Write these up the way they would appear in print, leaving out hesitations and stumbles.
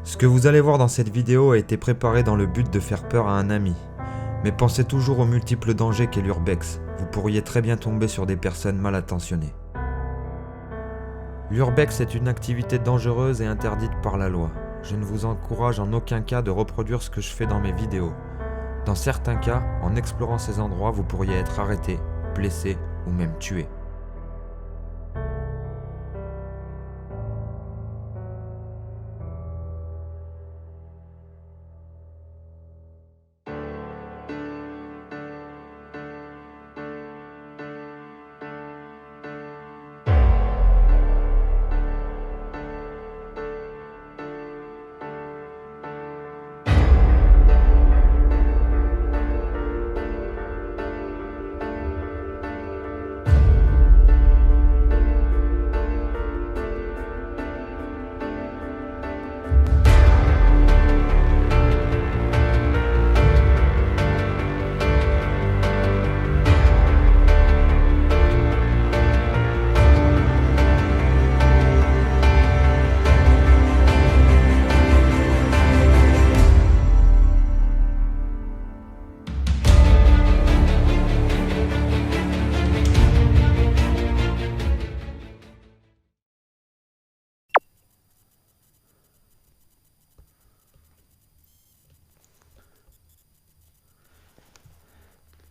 Ce que vous allez voir dans cette vidéo a été préparé dans le but de faire peur à un ami. Mais pensez toujours aux multiples dangers qu'est l'urbex, vous pourriez très bien tomber sur des personnes mal intentionnées. L'urbex est une activité dangereuse et interdite par la loi. Je ne vous encourage en aucun cas de reproduire ce que je fais dans mes vidéos. Dans certains cas, en explorant ces endroits, vous pourriez être arrêté, blessé ou même tué.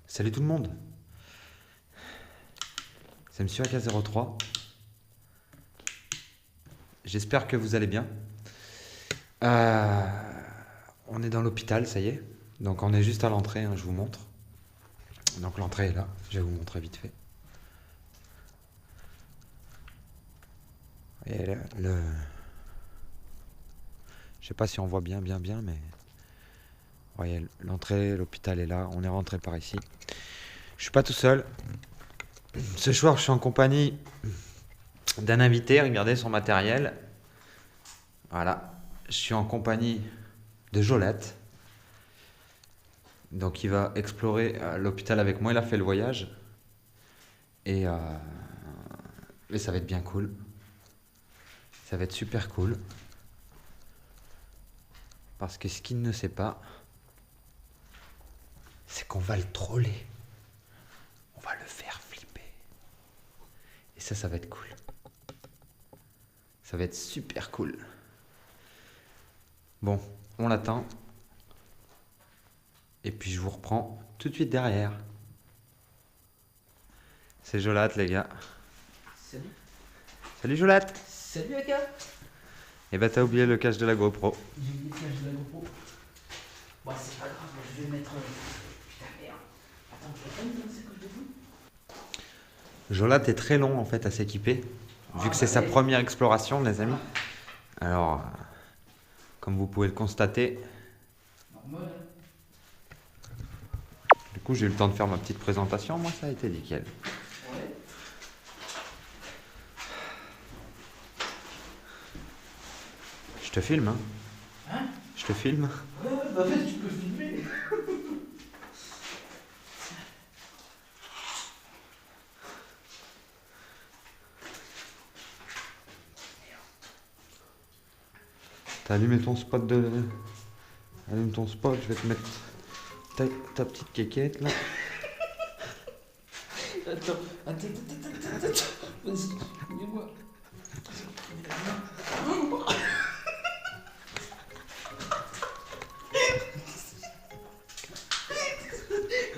Salut tout le monde, c'est Monsieur AK03. J'espère que vous allez bien. On est dans l'hôpital, ça y est. Donc on est juste à l'entrée, hein, je vous montre. Donc l'entrée est là, je vais vous montrer vite fait. Et je sais pas si on voit bien, mais... Voyez, l'entrée, l'hôpital est là, on est rentré par ici. Je suis pas tout seul. Ce soir, je suis en compagnie d'un invité, regardez son matériel. Voilà, je suis en compagnie de Jolate. Donc il va explorer l'hôpital avec moi, il a fait le voyage. Et ça va être bien cool. Ça va être super cool. Parce que ce qu'il ne sait pas, c'est qu'on va le troller. On va le faire flipper. Et ça va être cool. Ça va être super cool. Bon, on l'attend. Et puis je vous reprends tout de suite derrière. C'est Jolate, les gars. Salut. Salut Jolate. Salut Aka. Et bah t'as oublié le cache de la GoPro. J'ai oublié le cache de la GoPro. Bon, c'est pas grave, je vais mettre... Putain, merde. Attends, je vais pas mettre ce que je dis. Jolate est très long en fait à s'équiper, vu que c'est sa première exploration, les amis. Alors, comme vous pouvez le constater, Normal. du coup j'ai eu le temps de faire ma petite présentation, moi ça a été nickel. Ouais. Je te filme, hein? Hein? Je te filme. Ouais, bah vas-y, tu peux filmer. T'as allumé ton spot de... Allume ton spot, je vais te mettre ta petite quéquette là. Attends. Vas-y, viens-moi.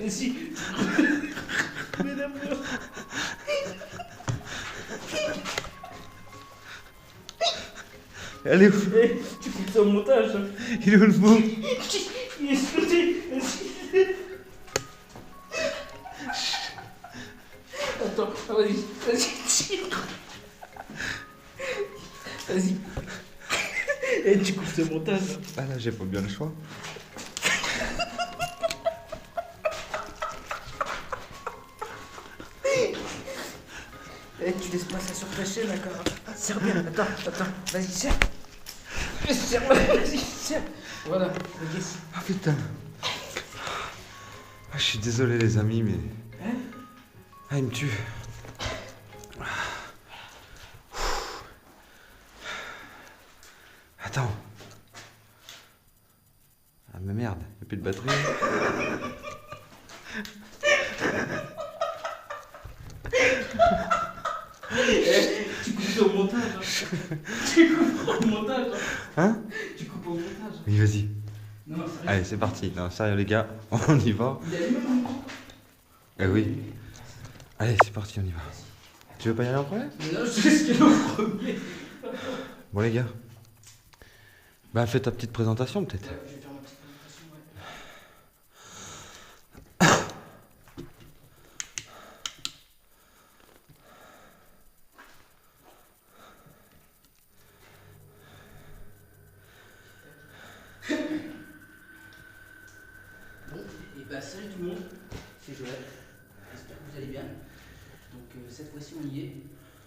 Vas-y. Mesdames-moi. Elle est où? Eh, tu coupes ça au montage. Il est où le mot? Il est explosé. Vas-y. Attends, vas-y, tire. Vas-y. Eh, tu coupes ce montage. Ah là j'ai pas bien le choix. Eh, tu laisses pas ça surpêcher, d'accord? Serre bien, attends, vas-y, serre. Serre, vas-y, serre. Voilà, ok. Ah putain. Ah, je suis désolé les amis, mais... Hein? Ah, il me tue. Attends. batterie. Tu coupes au montage. Tu coupes au montage. Hein? Tu coupes au montage. Oui, vas-y. Non, non, sérieux. Allez, c'est parti. Non, sérieux, les gars, on y va. Il y a les mêmes moments. Eh oui. Allez, c'est parti, on y va. Tu veux pas y aller en premier? Non, je sais ce qu'il y a au premier. Bon, les gars. Bah, fais ta petite présentation, peut-être. Ouais, je vais faire ma petite présentation, ouais. Bon, et bah salut tout le monde, c'est Joël, j'espère que vous allez bien. Donc cette fois-ci on y est.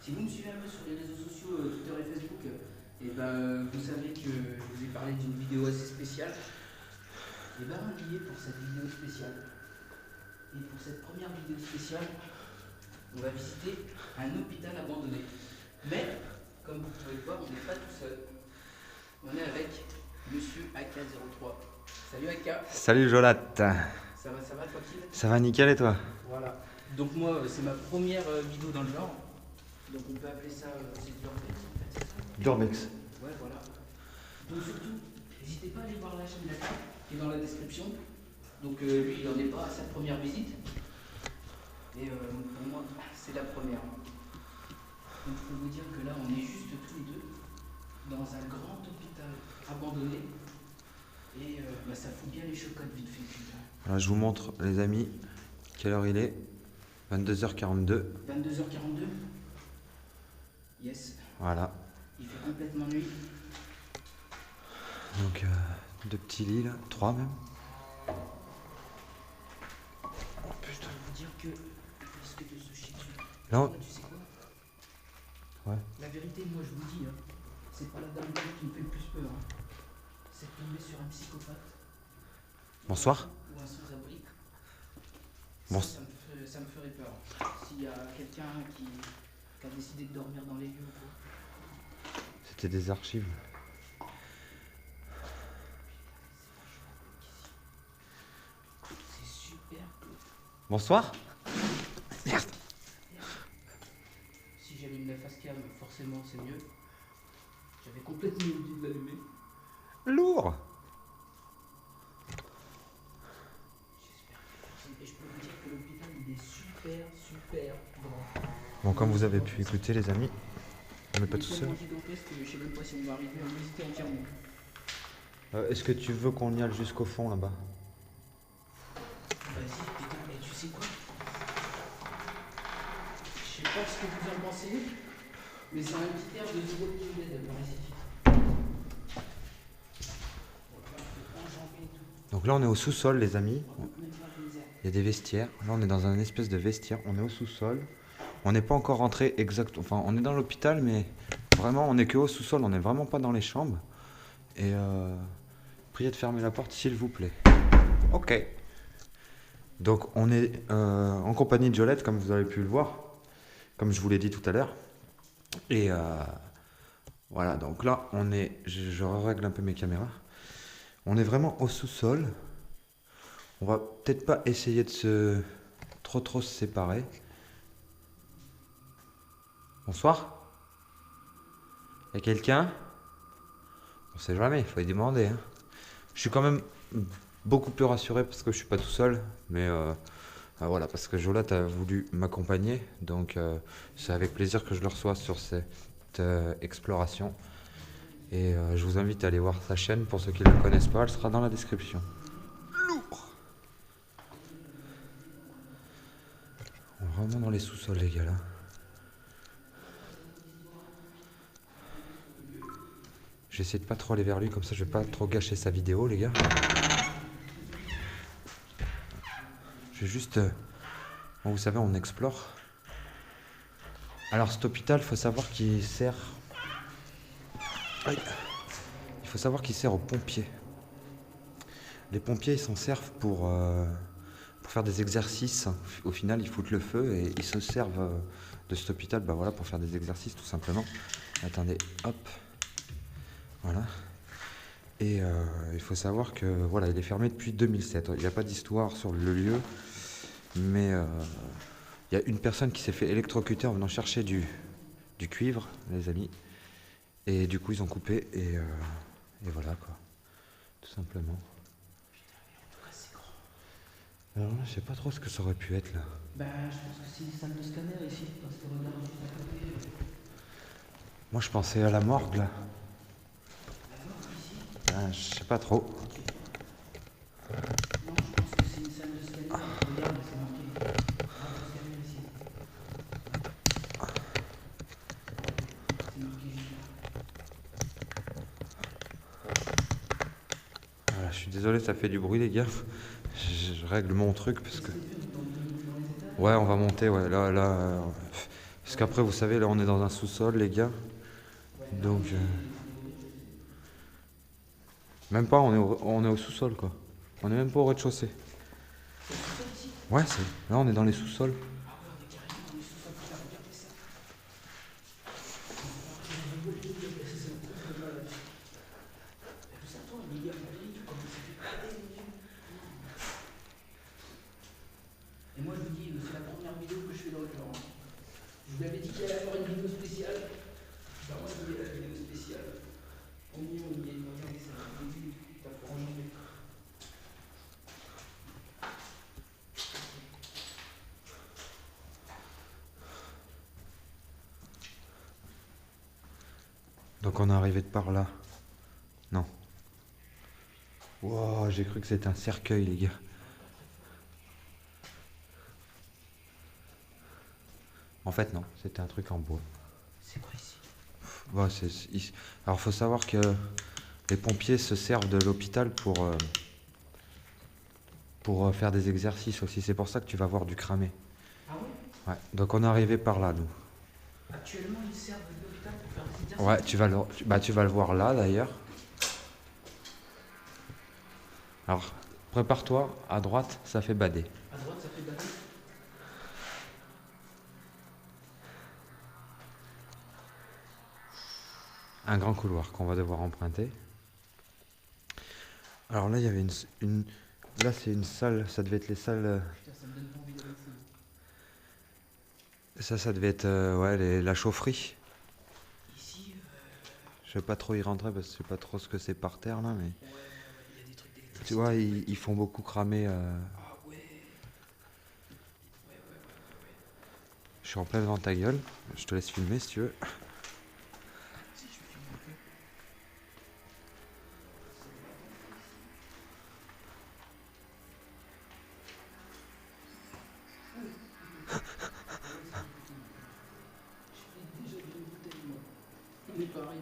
Si vous me suivez un peu sur les réseaux sociaux, Twitter et Facebook, et vous savez que je vous ai parlé d'une vidéo assez spéciale. Et on y est pour cette vidéo spéciale. Et pour cette première vidéo spéciale, on va visiter un hôpital abandonné. Mais, comme vous pouvez le voir, on n'est pas tout seul. On est avec Monsieur AK03. Salut AK. Salut, Jolat. Ça va, tranquille? Ça va nickel et toi? Voilà. Donc moi, c'est ma première vidéo dans le genre. Donc on peut appeler ça, c'est du Dormex en fait, c'est ça? Dormex. Ouais, voilà. Donc surtout, n'hésitez pas à aller voir la chaîne d'Aka qui est dans la description. Donc lui, il n'en est pas à sa première visite. Et pour moi, c'est la première. Donc je peux vous dire que là, on est juste tous les deux dans un grand hôpital abandonné. Et ça fout bien les chocottes vite fait. Alors, je vous montre, les amis, quelle heure il est. 22h42. 22h42. Yes. Voilà. Il fait complètement nuit. Donc, 2 petits lits là, 3 même. Oh Je putain. peux vous dire que risque de se chier dessus. Là, Tu sais quoi? Ouais. La vérité, moi je vous le dis, hein, c'est pas la dame blanche qui me fait le plus peur. Hein. C'est de tomber sur un psychopathe. Bonsoir. Ou un sans-abri. Bon. Ça me ferait peur. S'il y a quelqu'un qui a décidé de dormir dans les lieux ou quoi. C'était des archives. C'est super cool. Bonsoir. Si j'allume la face cam, forcément c'est mieux. J'avais complètement oublié de l'allumer. Lourd. Et je peux vous dire que l'hôpital il est super grand. Bon, comme vous avez pu écouter, les amis, on n'est pas tout seul. Il est tellement gigantesque que je sais même pas si on va arriver à le visiter entièrement. Est-ce que tu veux qu'on y aille jusqu'au fond là-bas? Vas-y, putain, mais tu sais quoi? Je sais pas ce que vous en pensez, mais c'est un petit air de The Walking Dead par ici. Donc là, on est au sous-sol, les amis. On rentre même pas dans les airs. Il y a des vestiaires. Là, on est dans un espèce de vestiaire. On est au sous-sol. On n'est pas encore rentré exact. Enfin, on est dans l'hôpital, mais vraiment, on est que au sous-sol. On n'est vraiment pas dans les chambres. Et priez de fermer la porte, s'il vous plaît. Ok. Donc, on est en compagnie de Jolette, comme vous avez pu le voir, comme je vous l'ai dit tout à l'heure. Et voilà. Donc là, on est. Je règle un peu mes caméras. On est vraiment au sous-sol. On va peut-être pas essayer de se trop se séparer. Bonsoir. Y a quelqu'un? On sait jamais, il faut y demander. Hein. Je suis quand même beaucoup plus rassuré parce que je suis pas tout seul. Mais voilà, parce que Jolat a voulu m'accompagner. Donc c'est avec plaisir que je le reçois sur cette exploration. Et je vous invite à aller voir sa chaîne pour ceux qui ne la connaissent pas, elle sera dans la description. Lourd. On est vraiment dans les sous-sols, les gars, là. J'essaie de pas trop aller vers lui, comme ça je vais pas trop gâcher sa vidéo, les gars. Je vais juste... bon, vous savez, on explore. Alors cet hôpital, il faut savoir qu'il sert... Aïe. Il faut savoir qu'il sert aux pompiers. Les pompiers, ils s'en servent pour faire des exercices. Au final, ils foutent le feu et ils se servent de cet hôpital voilà, pour faire des exercices, tout simplement. Attendez, hop. Voilà. Et il faut savoir que voilà, il est fermé depuis 2007. Il n'y a pas d'histoire sur le lieu, mais il y a une personne qui s'est fait électrocuter en venant chercher du cuivre, les amis. Et du coup, ils ont coupé et voilà quoi, tout simplement. Ouais, c'est grand. Alors là, je sais pas trop ce que ça aurait pu être là. Bah, je pense que c'est une salle de scanner ici, parce que regarde juste à côté. Moi, je pensais à la morgue là. La mort ici. Ah, je sais pas trop. Non, je pense que c'est une salle de scanner. Regarde, c'est marqué. Salle de scanner ici. C'est marqué juste là. Voilà, je suis désolé, ça fait du bruit les gars. Je règle mon truc parce que. Ouais, on va monter, ouais, là. Parce qu'après, vous savez, là, on est dans un sous-sol, les gars. Donc. Même pas, on est au sous-sol, quoi. On est même pas au rez-de-chaussée. Ouais, là, on est dans les sous-sols. Et moi je vous dis, c'est la première vidéo que je fais dans le genre. Je vous avais dit qu'il allait avoir une vidéo spéciale. Bah moi je voulais la vidéo spéciale. On y est, regardez ça. T'as pour enjamber. Donc, on est arrivé de par là. Non. Wow, j'ai cru que c'était un cercueil, les gars. En fait, non, c'était un truc en bois. C'est quoi ici? Bon, alors, faut savoir que les pompiers se servent de l'hôpital pour faire des exercices aussi. C'est pour ça que tu vas voir du cramé. Ah ouais? Ouais. Donc, on est arrivé par là, nous. Actuellement ils servent de l'hôpital pour faire des exercices. Ouais, tu vas le voir là, d'ailleurs. Alors, prépare-toi, à droite, ça fait bader. À droite ça fait bader. Un grand couloir qu'on va devoir emprunter. Alors là, il y avait là, c'est une salle, ça devait être les salles. Putain, ça me donne pas envie d'aller au fond. Ça devait être ouais, la chaufferie. Ici, Je vais pas trop y rentrer parce que je sais pas trop ce que c'est par terre là, mais. ouais, il y a des trucs d'électricité. Tu vois, ils font beaucoup cramer. Ah ouais. Je suis en plein devant ta gueule. Je te laisse filmer si tu veux. Si je filme un peu. J'ai déjà vu une bouteille moi. On est pareil.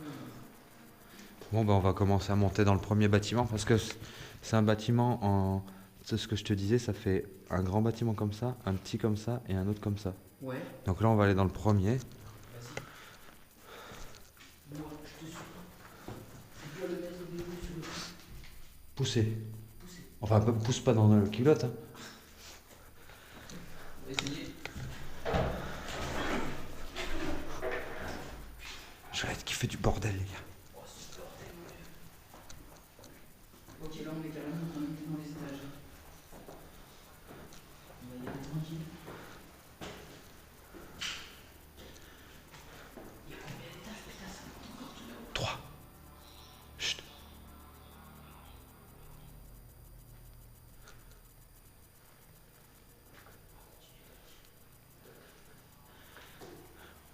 Bon, ben on va commencer à monter dans le premier bâtiment parce que c'est un bâtiment en. C'est ce que je te disais, ça fait un grand bâtiment comme ça, un petit comme ça et un autre comme ça. Ouais. Donc là, on va aller dans le premier. Vas-y. Moi, je te suis. Tu dois le mettre au début sur le Pousser. pousser. Enfin, pousse pas dans le culotte. Hein. On va essayer. Je vais être qui fait du bordel, les gars. Oh, c'est bordel, mon dieu. Ok, là on est carrément dans les étages. On va y aller tranquille. Il y a combien d'étages, putain, ça monte encore tout là-haut. 3. Chut.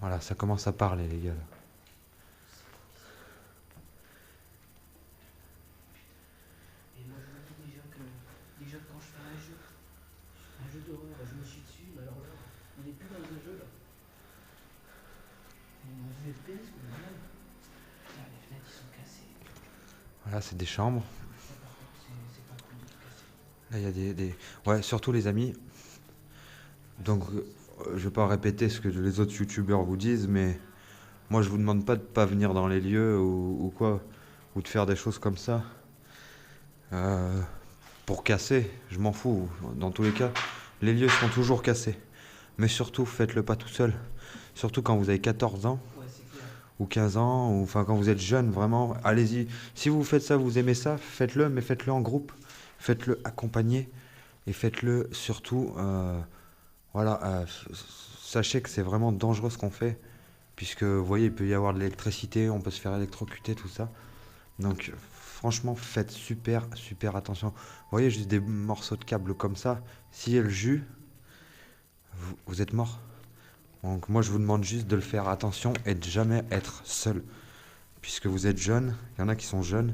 Voilà, ça commence à parler, les gars. Là. Et moi je vous dis déjà quand je fais un jeu d'horreur, je me suis dessus, mais alors là, on n'est plus dans un jeu là. On est dans un jeu FPS, mais normal. Là, les fenêtres ils sont cassées. Voilà, c'est des chambres. Ça par contre, c'est pas cool de tout casser. Là, il y a des. Ouais, surtout les amis. Donc, je vais pas répéter ce que les autres youtubeurs vous disent, mais moi, je vous demande pas de pas venir dans les lieux ou quoi, ou de faire des choses comme ça. Pour casser, je m'en fous. Dans tous les cas, les lieux seront toujours cassés. Mais surtout, faites-le pas tout seul. Surtout quand vous avez 14 ans Ouais, c'est clair. ou 15 ans, ou enfin quand vous êtes jeune, vraiment, allez-y. Si vous faites ça, vous aimez ça, faites-le, mais faites-le en groupe, faites-le accompagné, et faites-le surtout, voilà, sachez que c'est vraiment dangereux ce qu'on fait, puisque vous voyez, il peut y avoir de l'électricité, on peut se faire électrocuter, tout ça. Donc franchement, faites super, super attention. Vous voyez, juste des morceaux de câble comme ça, si elle jus, vous êtes mort. Donc moi je vous demande juste de le faire attention et de jamais être seul. Puisque vous êtes jeune, il y en a qui sont jeunes,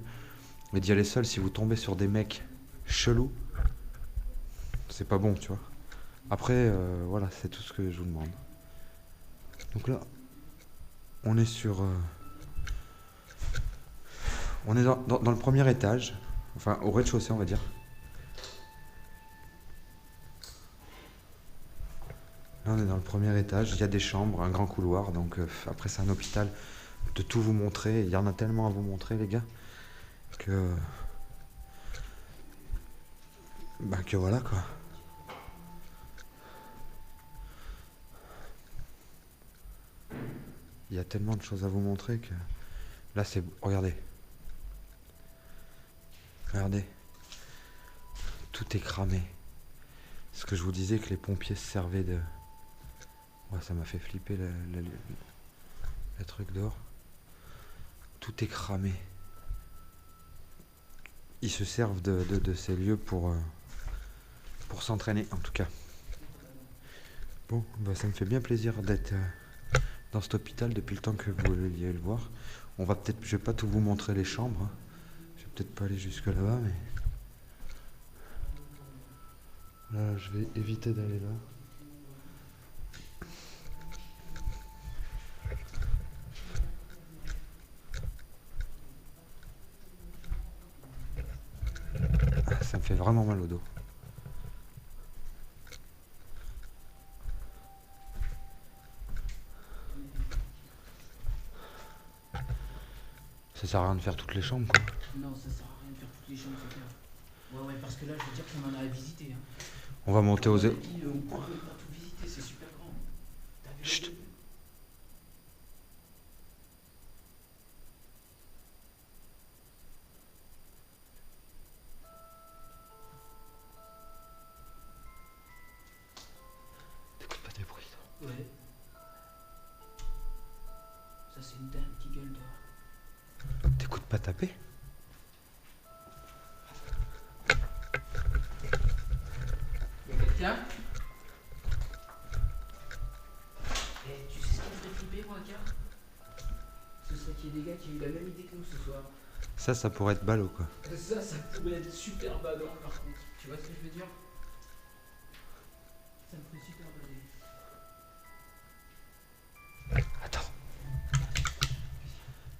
et d'y aller seul si vous tombez sur des mecs chelous, c'est pas bon, tu vois. Après, voilà, c'est tout ce que je vous demande. Donc là, on est sur... on est dans le premier étage, enfin au rez-de-chaussée on va dire. Là on est dans le premier étage, il y a des chambres, un grand couloir, donc après c'est un hôpital. De tout vous montrer, il y en a tellement à vous montrer les gars, que... bah que voilà quoi. Il y a tellement de choses à vous montrer que... Là c'est... Regardez. Regardez. Tout est cramé. Ce que je vous disais que les pompiers se servaient de... Ouais, ça m'a fait flipper le truc dehors. Tout est cramé. Ils se servent de ces lieux pour s'entraîner en tout cas. Bon, bah ça me fait bien plaisir d'être dans cet hôpital depuis le temps que vous vouliez le voir. On va peut-être... Je vais pas tout vous montrer les chambres. Hein. Je vais peut-être pas aller jusque là-bas, mais... Là, je vais éviter d'aller là. Ah, ça me fait vraiment mal au dos. Ça sert à rien de faire toutes les chambres, quoi. Non, ça sert à rien de faire toutes les chambres, c'est clair. Ouais, parce que là, je veux dire qu'on en a à visiter. Hein. On va monter aux... On peut pas tout visiter, c'est super grand. Chut. T'écoutes pas des bruits, toi. Ouais. Ça, c'est une dame qui gueule dehors. T'écoutes pas taper? Y'a quelqu'un? Eh, tu sais ce qui me ferait flipper, moi, car? Ce serait qu'il y ait des gars qui aient eu la même idée que nous ce soir. Ça pourrait être ballot, quoi. Ça pourrait être super badant, par contre. Tu vois ce que je veux dire? Ça me ferait super bader. Attends.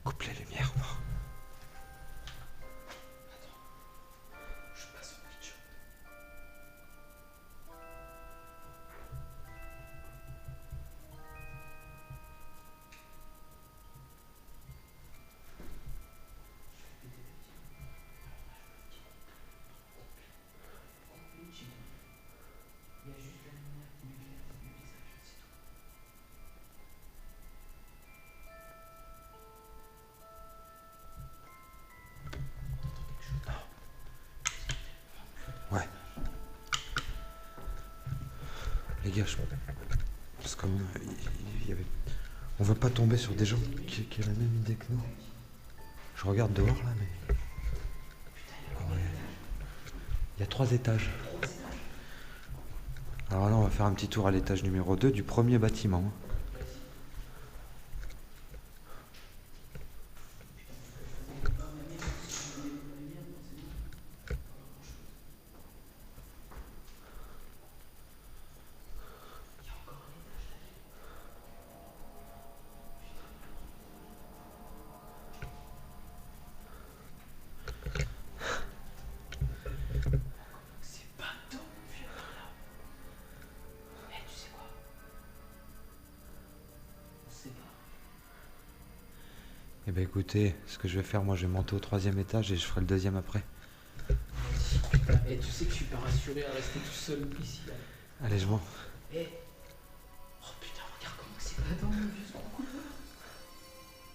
Coupe les lumières, voir. Je passe au pitch. Il y a juste la lumière qui m'éclaire le visage, c'est tout. Ouais. Les gars, parce que il y avait... On veut pas tomber sur des gens qui ont la même idée que nous. Je regarde dehors là, mais... Ah ouais. Il y a 3 étages. Alors là, on va faire un petit tour à l'étage numéro 2 du premier bâtiment. C'est pas tant, vieux connard. Eh, tu sais quoi? On se sépare. Eh ben écoutez, ce que je vais faire, moi je vais monter au 3e étage et je ferai le 2e après. Putain, eh, tu sais que je suis pas rassuré à rester tout seul ici. Là. Allez, je m'en... Eh. Oh putain, regarde comment c'est badant, mon vieux, ce gros couloir.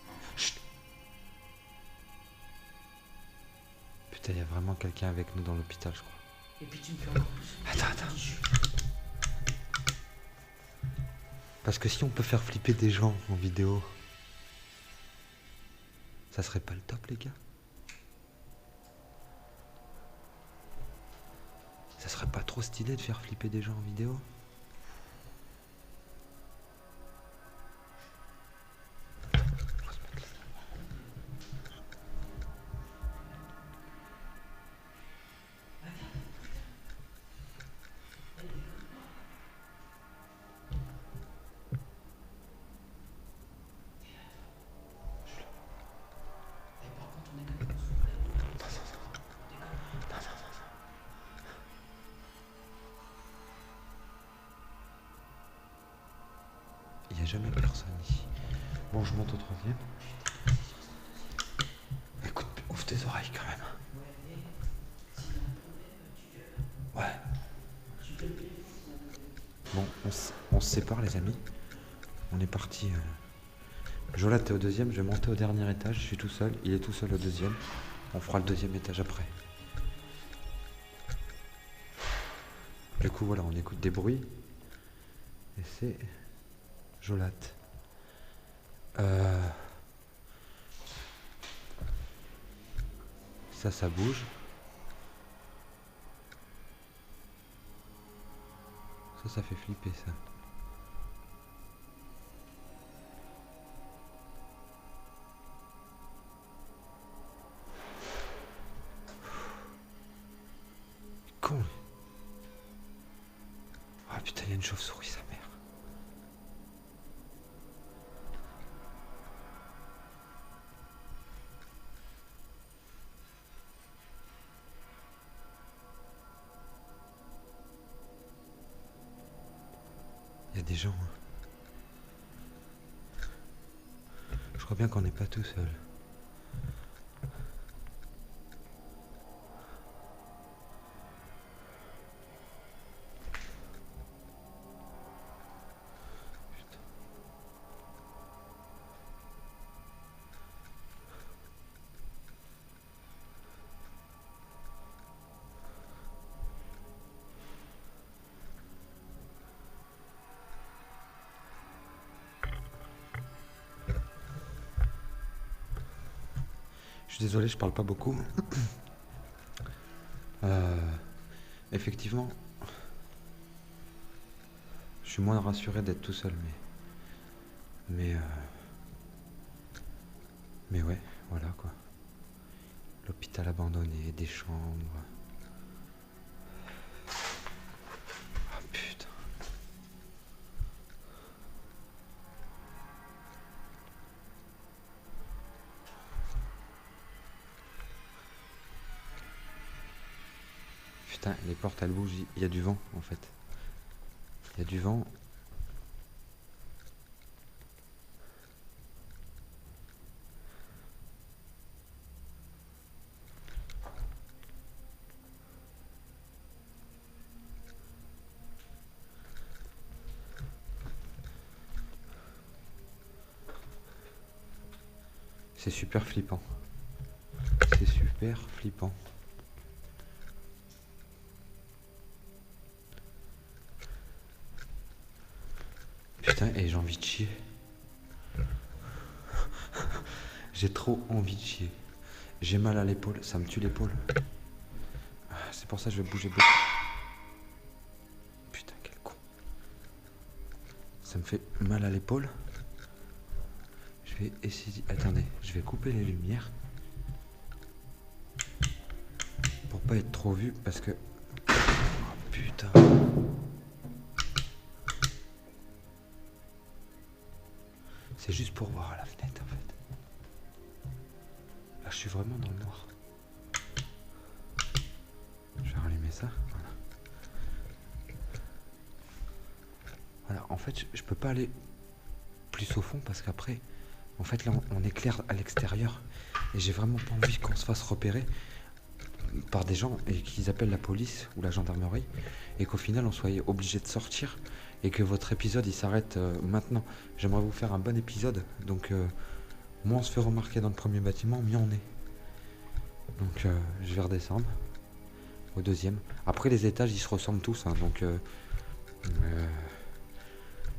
Oh, Putain, il y a vraiment quelqu'un avec nous dans l'hôpital, je crois. Et puis tu me fais encore plus. Attends. Parce que si on peut faire flipper des gens en vidéo, ça serait pas le top, les gars? Ça serait pas trop stylé de faire flipper des gens en vidéo? Il n'y a jamais personne ici. Bon, je monte au troisième. Écoute, ouvre tes oreilles quand même. Ouais. Bon, on se sépare, les amis. On est parti. Jola, t'es au deuxième, je vais monter au dernier étage. Je suis tout seul, il est tout seul au deuxième. On fera le deuxième étage après. Du coup, voilà, on écoute des bruits. Et c'est Jolat. Ça bouge. Ça fait flipper, ça. Con. Ah putain, il y a une chauve-souris, sa mère. Il y a des gens. Je crois bien qu'on n'est pas tout seul. Je suis désolé, je parle pas beaucoup. Effectivement, je suis moins rassuré d'être tout seul, mais ouais, voilà quoi. L'hôpital abandonné, des chambres. Ah putain. Putain, les portes elles bougent, il y a du vent en fait. Il y a du vent. C'est super flippant. C'est super flippant. Putain, et j'ai envie de chier. J'ai trop envie de chier. J'ai mal à l'épaule, ça me tue l'épaule. C'est pour ça que je vais bouger beaucoup. Putain, quel con. Ça me fait mal à l'épaule. Je vais essayer... Attendez, je vais couper les lumières. Pour pas être trop vu, parce que... Oh putain. C'est juste pour voir à la fenêtre en fait. Là je suis vraiment dans le noir. Je vais rallumer ça. Voilà. Voilà, en fait je peux pas aller plus au fond parce qu'après, en fait là on éclaire à l'extérieur. Et j'ai vraiment pas envie qu'on se fasse repérer par des gens et qu'ils appellent la police ou la gendarmerie. Et qu'au final on soit obligé de sortir. Et que votre épisode il s'arrête maintenant. J'aimerais vous faire un bon épisode. Donc moins on se fait remarquer dans le premier bâtiment, mieux on est. Donc je vais redescendre au deuxième. Après les étages ils se ressemblent tous, hein, donc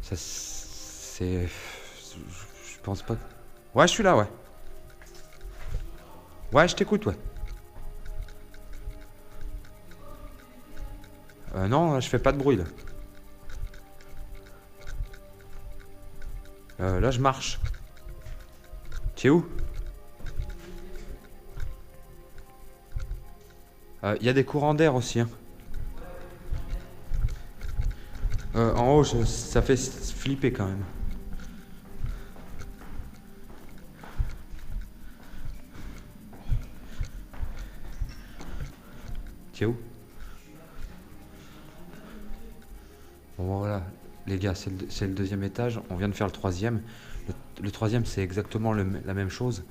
ça c'est... Je pense pas... Ouais, je suis là, ouais. Ouais, je t'écoute, ouais. Non, je fais pas de bruit, là. Là, je marche. Tu es où? Y a des courants d'air aussi, hein. En haut, ça fait flipper quand même. Tu es où? Bon, voilà, les gars, c'est le deuxième étage. On vient de faire le troisième. Le troisième, c'est exactement la même chose.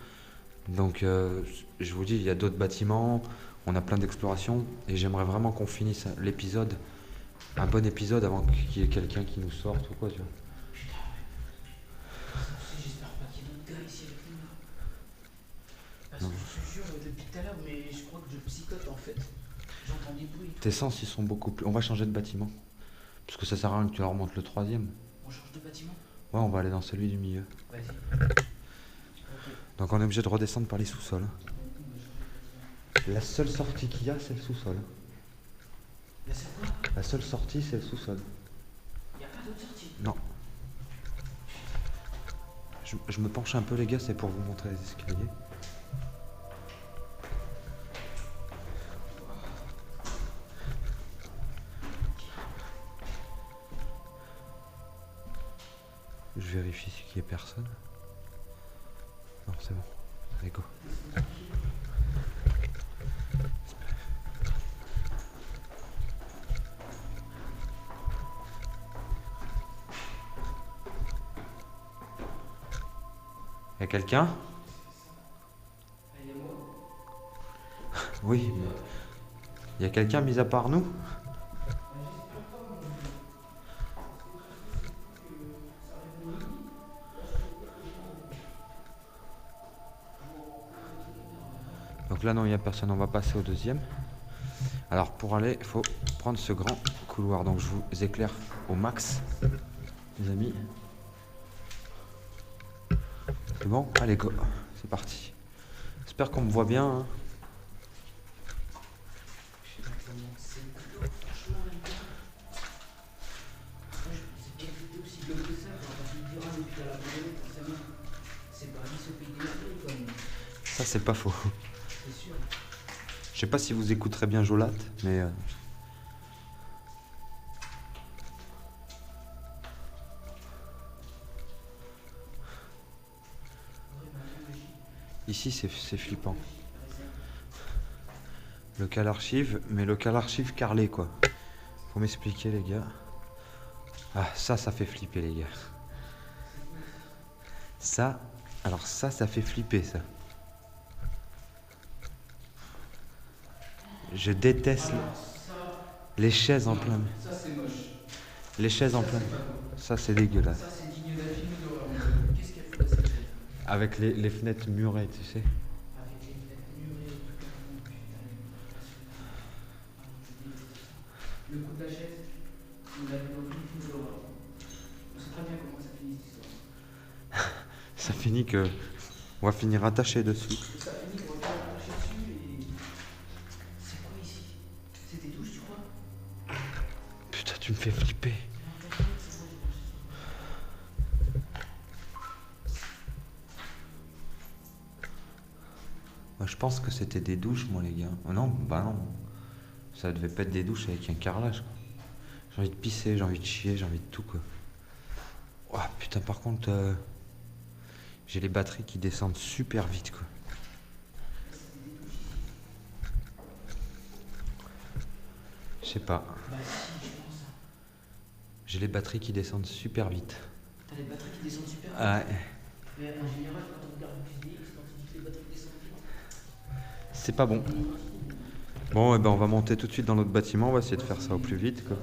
Donc, je vous dis, il y a d'autres bâtiments. On a plein d'explorations. Et j'aimerais vraiment qu'on finisse l'épisode, un bon épisode, avant qu'il y ait quelqu'un qui nous sorte ou quoi, tu vois. J'espère pas qu'il y a d'autres gars ici avec nous là. Parce Non. que je te jure, depuis tout à l'heure, mais je crois que je psychote en fait. J'entends des bruits et tout. Tes sens, ils sont beaucoup plus... On va changer de bâtiment. Parce que ça sert à rien que tu leur remontes le troisième. On change de bâtiment? Ouais, on va aller dans celui du milieu. Vas-y. Donc on est obligé de redescendre par les sous-sols. La seule sortie qu'il y a, c'est le sous-sol. Là, c'est quoi? La seule sortie, c'est le sous-sol. Y'a pas d'autre sortie? Non. Je me penche un peu, les gars, c'est pour vous montrer les escaliers. Je vérifie qu'il n'y ait personne. Non, c'est bon. Allez, go. Y'a quelqu'un? Y'a moi. Oui, mais... Y'a quelqu'un mis à part nous? Donc là, non, il n'y a personne. On va passer au deuxième. Alors, pour aller, il faut prendre ce grand couloir. Donc, je vous éclaire au max, les amis. C'est bon? Allez, go. C'est parti. J'espère qu'on me voit bien, hein. Je sais pas comment c'est glauque, franchement, les gars. Moi, je pensais qu'elle était aussi glauque que ça, quand on me dira depuis à la télé, forcément. C'est pas Alice au pays des merveilles, quand même. Ça, c'est pas faux. C'est sûr. Je sais pas si vous écouterez bien Jolat, mais... Ici, c'est flippant. Local archive, mais local archive carrelé, quoi. Faut m'expliquer, les gars. Ah, ça fait flipper, les gars. Ça, alors ça fait flipper, ça. Je déteste les chaises en plein. Ça, c'est moche. Les chaises en plein. Ça, c'est dégueulasse. Ça, c'est digne d'un film d'horreur. Qu'est-ce qu'elle fout là, cette chaise? Avec les fenêtres murées, tu sais. Avec les fenêtres murées et tout. Oh, putain. Le coup de la chaise, on l'avait dans tous les films d'horreur. On sait très bien comment ça finit cette histoire. Ça finit que... On va finir attaché dessus. Ça finit qu'on va faire marcher dessus et. C'est quoi ici? C'est des douches, tu crois? Putain, tu me fais flipper. Moi, je pense que c'était des douches, moi, les gars. Oh non, bah non. Ça devait pas être des douches avec un carrelage, quoi. J'ai envie de pisser, j'ai envie de chier, j'ai envie de tout, quoi. Oh, putain, par contre, j'ai les batteries qui descendent super vite, quoi. Je sais pas. Bah, si, je pense. J'ai les batteries qui descendent super vite. T'as les batteries qui descendent super vite. Ah, ouais. Mais en général, quand on regarde le cuisinier, c'est quand on dit que les batteries descendent vite. C'est pas bon. Bon, eh ben, on va monter tout de suite dans notre bâtiment. On va essayer de faire ça au plus vite, quoi.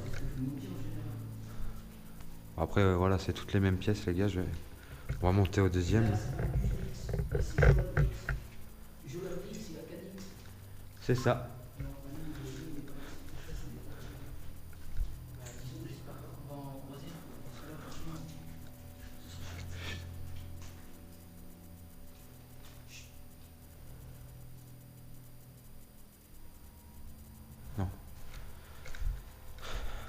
Après, voilà, c'est toutes les mêmes pièces, les gars. On va monter au deuxième. C'est ça. Et on va nous il est pas mal cette chose. Bah, disons, j'espère qu'on va en croiser. Parce que là, franchement, Non.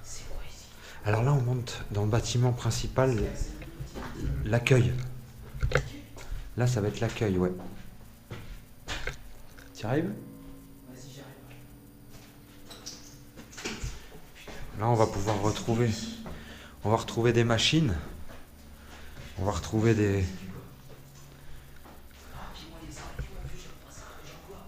c'est quoi ici? Alors là, on monte dans le bâtiment principal, l'accueil. Là, ça va être l'accueil, ouais. Tu arrives? Vas-y, j'arrive. Là, on va pouvoir retrouver. On va retrouver des machines. On va retrouver des. Ah, puis moi, les arbres, tu vois, vu, j'aime pas ça. J'en vois.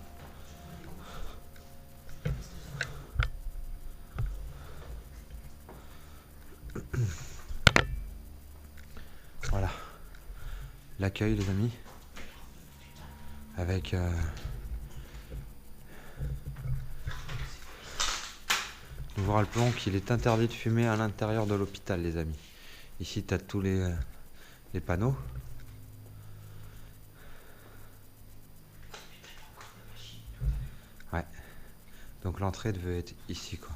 Voilà. L'accueil, les amis. Avec. Nous voir le plomb qu'il est interdit de fumer à l'intérieur de l'hôpital, les amis. Ici, tu as tous les panneaux. Ouais. Donc l'entrée devait être ici, quoi.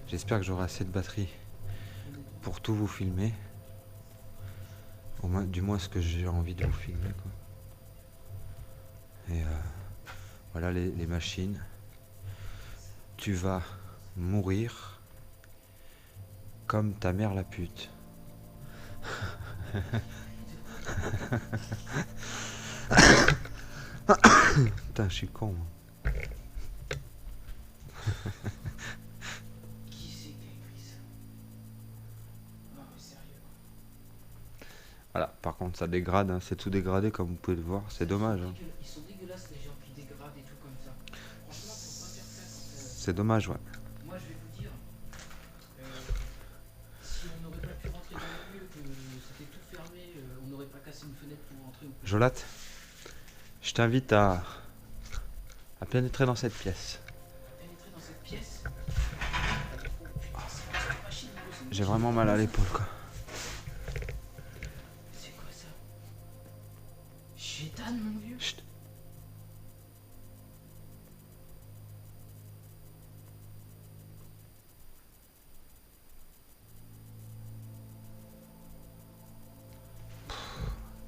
J'espère que j'aurai assez de batterie pour tout vous filmer. Au moins, du moins ce que j'ai envie de vous filmer, quoi. Et voilà les machines. Tu vas mourir comme ta mère la pute. Putain, je suis con, moi. Qui c'est qui a écrit ça? Non, mais sérieux. Voilà, par contre ça dégrade, hein, c'est tout dégradé comme vous pouvez le voir, c'est dommage. Hein. Ils sont dégueulasses, les gens qui dégradent et tout comme ça. Franchement, faut pas faire ça quand. C'est dommage, ouais. Moi, je vais vous dire, si on n'aurait pas pu rentrer dans le lieu, que c'était tout fermé, on n'aurait pas cassé une fenêtre pour rentrer. Jolat, je t'invite à pénétrer dans cette pièce. Pénétrer dans cette pièce. C'est une machine, gros, c'est une J'ai machine. vraiment mal à l'épaule, quoi. C'est quoi ça? Chétane, mon vieux. Chut.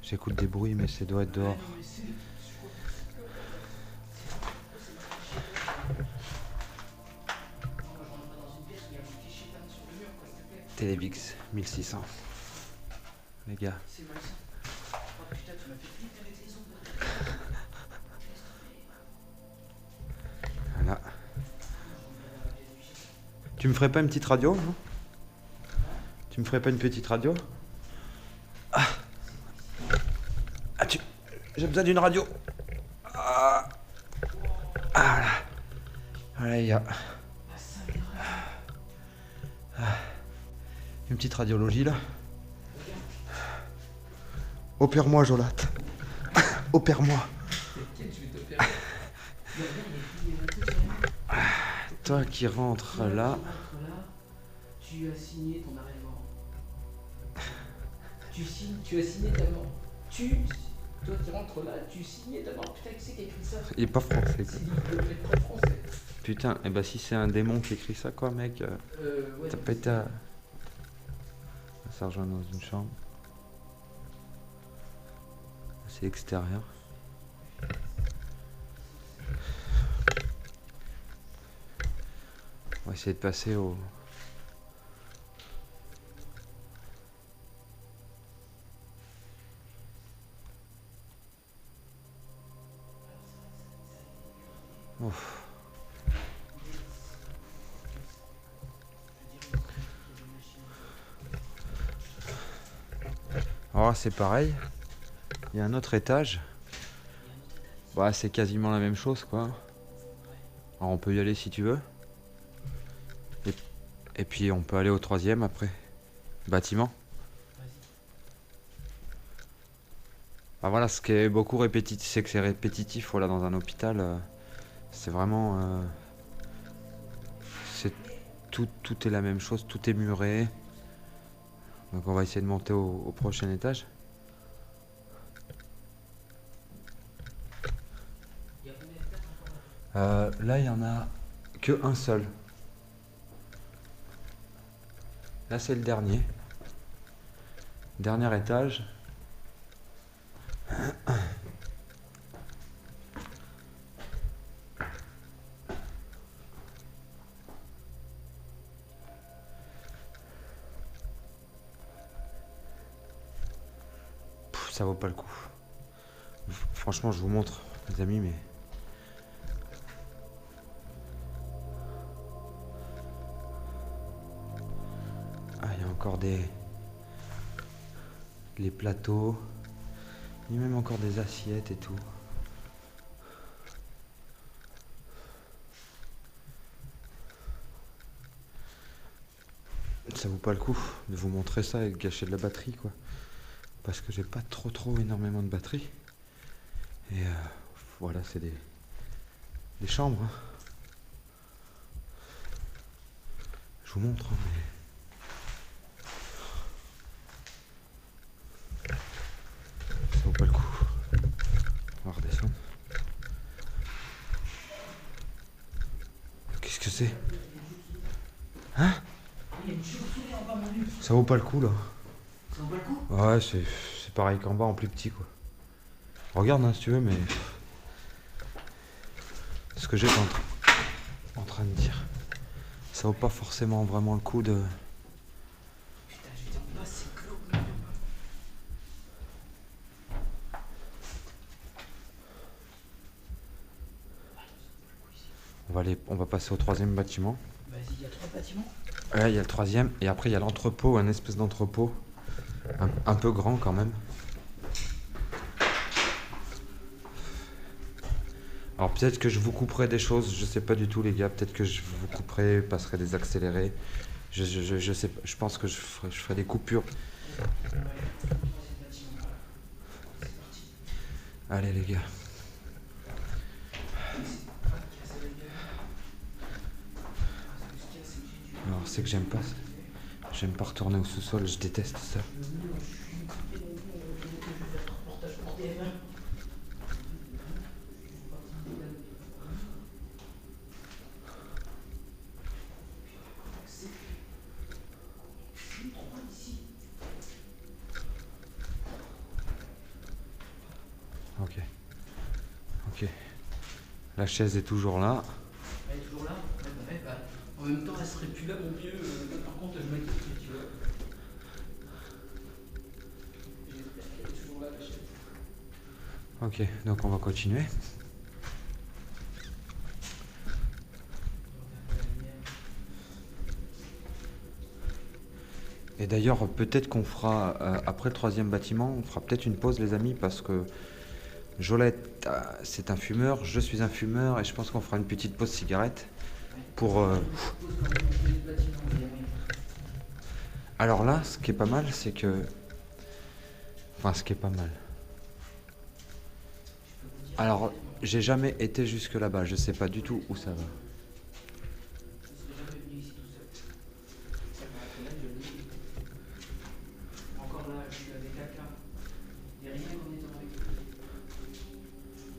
J'écoute des bruits, mais ça doit être dehors. Ouais, non, mais c'est. Télévix 1600. Les gars. C'est malsain. Oh putain, tu m'as fait flipper avec les ongles. Voilà. Tu me ferais pas une petite radio, non? Tu me ferais pas une petite radio? J'ai besoin d'une radio. Ah là. Voilà, il y a une petite radiologie là. Opère-moi, Jolat. Opère-moi. T'inquiète, je vais t'opérer. Il y a un truc vraiment. Toi qui rentres là. Tu rentres là, tu as signé ton arrêt de mort. Tu as signé ta mort. Toi qui rentres là, tu signais ta mort. Putain, qui c'est qui a écrit ça? Il est pas français, quoi. C'est livre de très français. Putain, et bah si c'est un démon qui écrit ça, quoi, mec. Ouais, T'as pas été à se rejoindre dans une chambre. C'est extérieur. On va essayer de passer au... Ouf. Alors c'est pareil. Il y a un autre étage. Bah c'est quasiment la même chose, quoi. Alors on peut y aller si tu veux. Et puis on peut aller au troisième après. Bâtiment. Bah voilà, ce qui est beaucoup répétitif, c'est que c'est répétitif, voilà, dans un hôpital. C'est vraiment... c'est tout est la même chose, tout est muré. Donc on va essayer de monter au prochain étage. Là, il y en a que un seul. Là, c'est le dernier. Dernier étage. Ça vaut pas le coup. Franchement, je vous montre, les amis, mais... Ah, il y a encore les plateaux. Il y a même encore des assiettes et tout. Ça vaut pas le coup de vous montrer ça et de gâcher de la batterie, quoi. Parce que j'ai pas trop énormément de batterie. Et voilà, c'est des chambres. Hein. Je vous montre, hein, mais... Ça vaut pas le coup. On va redescendre. Qu'est-ce que c'est? Hein? Ça vaut pas le coup, là. Ça vaut pas le coup? Ouais, c'est pareil qu'en bas, en plus petit, quoi. Regarde, hein, si tu veux, mais... Ce que j'étais en train de dire. Ça vaut pas forcément vraiment le coup de... Putain, j'étais en bas, c'est clos. On va passer au troisième bâtiment. Vas-y, il y a 3 bâtiments. Ouais, il y a le troisième, et après il y a l'entrepôt, un espèce d'entrepôt. Un peu grand quand même. Alors peut-être que je vous couperai des choses, je sais pas du tout les gars, peut-être que je vous couperai, passerai des accélérés. Je sais pas, je pense que je ferai des coupures. Allez les gars. Alors c'est que j'aime pas ça. J'aime pas retourner au sous-sol, je déteste ça. Ok. Ok. La chaise est toujours là. Elle est toujours là? Ouais, bah, en même temps, elle serait plus là, mon vieux. Par contre, je m'inquiète, tu vois. J'espère qu'elle est toujours là, la chaise. Ok, donc on va continuer. Et d'ailleurs, peut-être qu'on fera, après le troisième bâtiment, on fera peut-être une pause les amis, parce que Jolette, c'est un fumeur, je suis un fumeur, et je pense qu'on fera une petite pause cigarette pour... Alors là, ce qui est pas mal, c'est que... Enfin, ce qui est pas mal. Alors, j'ai jamais été jusque là-bas, je sais pas du tout où ça va. Encore là, je suis avec quelqu'un. Il n'y a rien en étant avec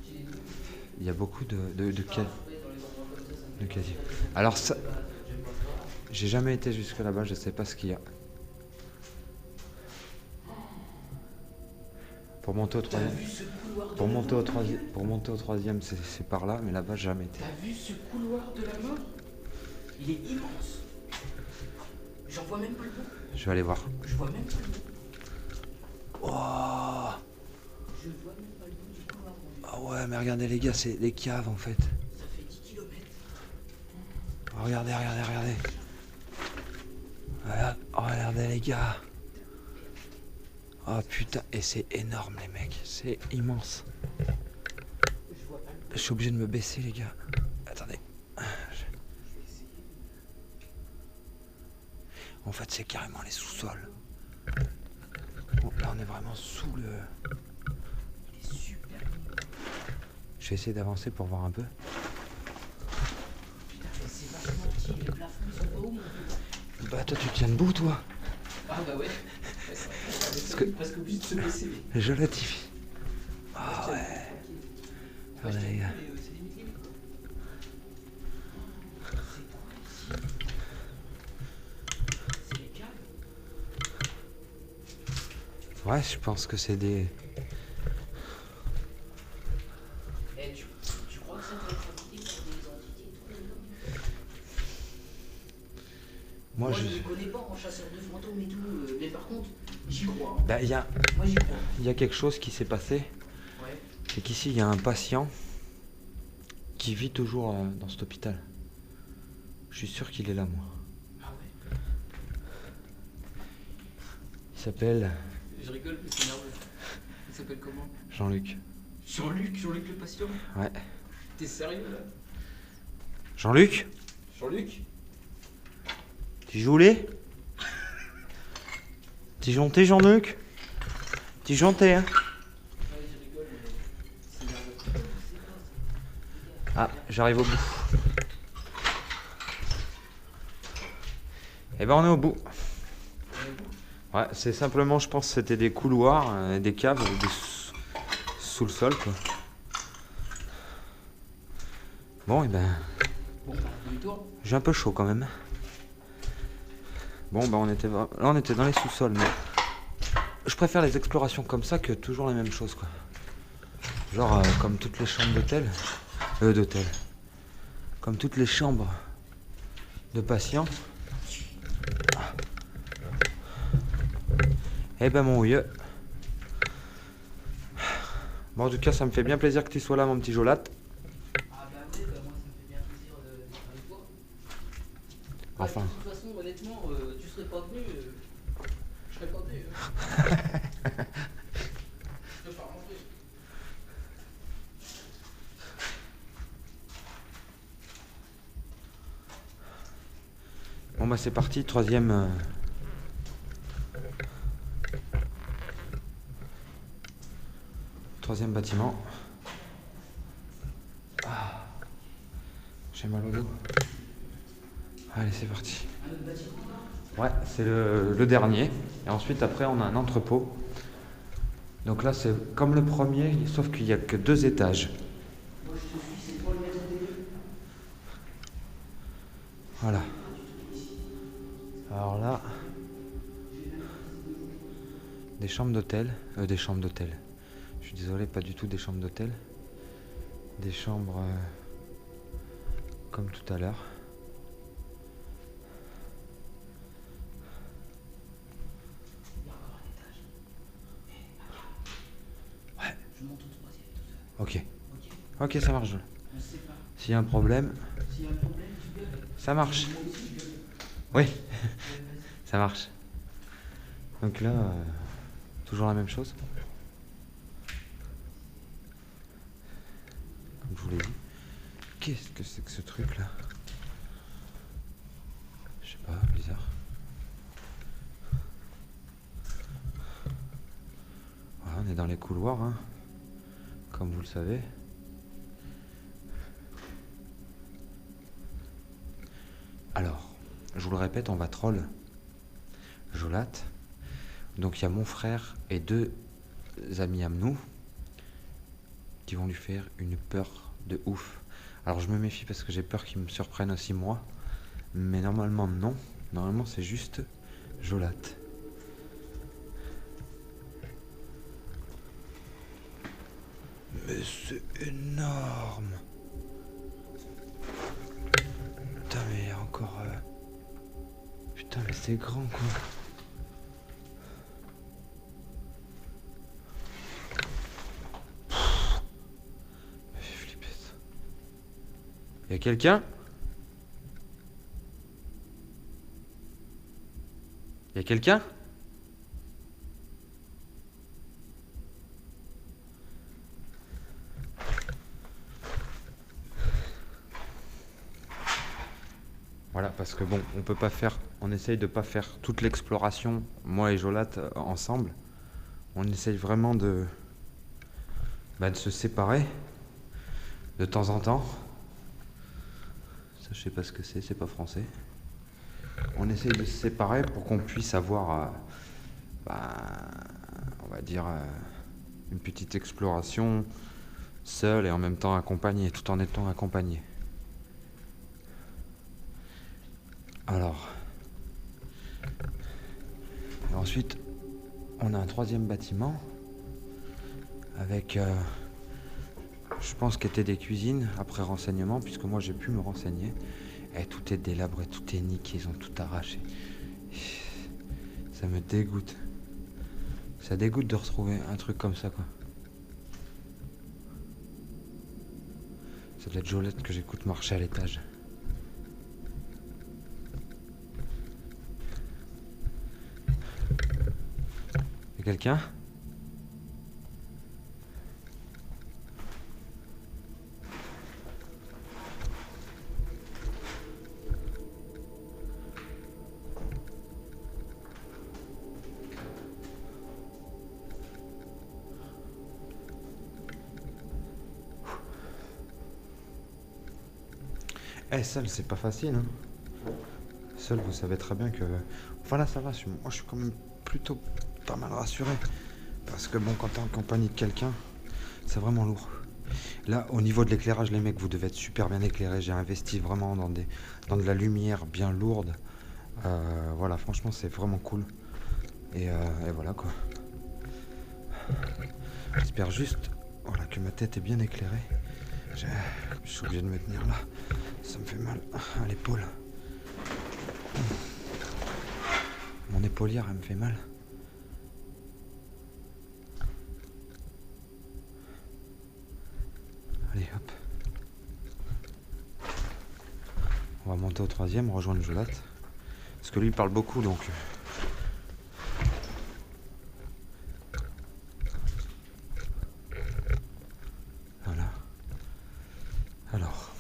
lui. Il y a beaucoup de casiers. Alors ça... J'ai jamais été jusque là-bas, je sais pas ce qu'il y a. Pour monter au troisième... Pour monter au troisième, c'est par là, mais là-bas, j'ai jamais été. T'as vu ce couloir de la mort? Il est immense. J'en vois même pas le bout. Je vais aller voir. Je vois même pas le bout. Oh, Je vois même pas le bout du couloir. ah ouais, mais regardez les gars, c'est les caves en fait. Ça fait 10 km. Oh, regardez. Regardez les gars. Oh putain, et c'est énorme les mecs, c'est immense. Je suis obligé de me baisser les gars. Attendez. En fait c'est carrément les sous-sols. Bon, là on est vraiment sous le... Il est super. Je vais essayer d'avancer pour voir un peu. Putain, mais c'est vachement petit. Les plafonds, ils sont pas hauts, mon vieux. Bah toi tu tiens debout toi. Ah bah ouais. Parce que... Presque obligé de se baisser. Je l'atifie. Ah ouais. Ouais, Ouais, les gars. c'est limite limite quoi. C'est les câbles. Ouais, je pense que c'est des... Eh, tu crois que ça peut être habité par des entités et tout là-dedans? Moi Je ne connais pas en chasseur de fantômes et tout, mais par contre, j'y crois. Bah Moi j'y crois. y a quelque chose qui s'est passé. Ouais. C'est qu'ici il y a un patient qui vit toujours dans cet hôpital. Je suis sûr qu'il est là moi. Ah ouais. Il s'appelle Je rigole, mais c'est nerveux. Il s'appelle comment? Jean-Luc. Jean-Luc le patient? Ouais. T'es sérieux là? Jean-Luc, Jean-Luc? tu joues les Tu jonté Jean-Luc? Tu jonté hein? Ouais, je rigole, mais c'est nerveux. Ah, j'arrive au bout. Eh ben on est au bout. Ouais, c'est simplement, je pense que c'était des couloirs, des caves, sous le sol quoi. Bon, et ben, Bon, demi-tour. j'ai un peu chaud quand même. Bon, bah là on était dans les sous-sols, mais je préfère les explorations comme ça que toujours la même chose quoi. Genre comme toutes les chambres d'hôtel, comme toutes les chambres de patients. Eh ben mon vieux. Bon, en tout cas, ça me fait bien plaisir que tu sois là, mon petit Jolat. Ah bah ouais, bah moi ça me fait bien plaisir d'être avec toi. Enfin. De toute façon, honnêtement, tu serais pas venu, je serais pas venu. Je te ferai rentrer. Bon bah c'est parti, troisième bâtiment. Ah, j'ai mal au dos. Allez, c'est parti. Ouais, c'est le dernier. Et ensuite, après, on a un entrepôt. Donc là, c'est comme le premier, sauf qu'il n'y a que 2 étages. Moi je te suis, c'est toi le maître des lieux. Voilà. Alors là, des chambres d'hôtel. Des chambres d'hôtel. Je suis désolé, pas du tout des chambres d'hôtel. Des chambres comme tout à l'heure. Il y a encore un étage. Ouais. Je monte au troisième tout seul. Ok. Ok? Ok, ça marche. On se sépare. S'il y a un problème, S'il y a un problème, tu gueules. ça marche. Moi aussi, je gueule. Oui, Ouais, vas-y. ça marche. Donc là, toujours la même chose. Comme je vous l'ai dit. Qu'est-ce que c'est que ce truc là? Je sais pas, bizarre. Voilà, on est dans les couloirs, hein, comme vous le savez. Alors, je vous le répète, on va troll Jolat. Donc il y a mon frère et 2 amis à nous qui vont lui faire une peur de ouf. Alors je me méfie parce que j'ai peur qu'ils me surprennent aussi moi. Mais normalement non. Normalement c'est juste Jolat. Mais c'est énorme. Putain mais il y a encore... Putain mais c'est grand quoi. Ça fait flipper ça. Y'a quelqu'un? Y'a quelqu'un? Voilà, parce que bon, on peut pas faire, on essaye de pas faire toute l'exploration, moi et Jolat, ensemble. On essaye vraiment de se séparer de temps en temps. Ça, je sais pas ce que c'est pas français. On essaye de se séparer pour qu'on puisse avoir, on va dire, une petite exploration seul et en même temps accompagné, tout en étant accompagné. Alors, et ensuite, on a un troisième bâtiment avec, je pense qu'étaient des cuisines après renseignement, puisque moi j'ai pu me renseigner. Et tout est délabré, tout est niqué, ils ont tout arraché. Ça me dégoûte. Ça dégoûte de retrouver un truc comme ça, quoi. Ça doit être Jolette que j'écoute marcher à l'étage. Y'a quelqu'un ? Seul, c'est pas facile, hein. Seul, vous savez très bien que... Enfin là, ça va, moi je suis quand même plutôt pas mal rassuré. Parce que bon, quand t'es en compagnie de quelqu'un, c'est vraiment lourd. Là, au niveau de l'éclairage, les mecs, vous devez être super bien éclairés. J'ai investi vraiment dans de la lumière bien lourde. Voilà, franchement, c'est vraiment cool. Et voilà, quoi. J'espère juste voilà, que ma tête est bien éclairée. Je suis obligé de me tenir là. Ça me fait mal à l'épaule. Mon épaulière, elle me fait mal. Allez, hop. On va monter au troisième, rejoindre Jolette. Parce que lui, il parle beaucoup, donc... Voilà. Alors...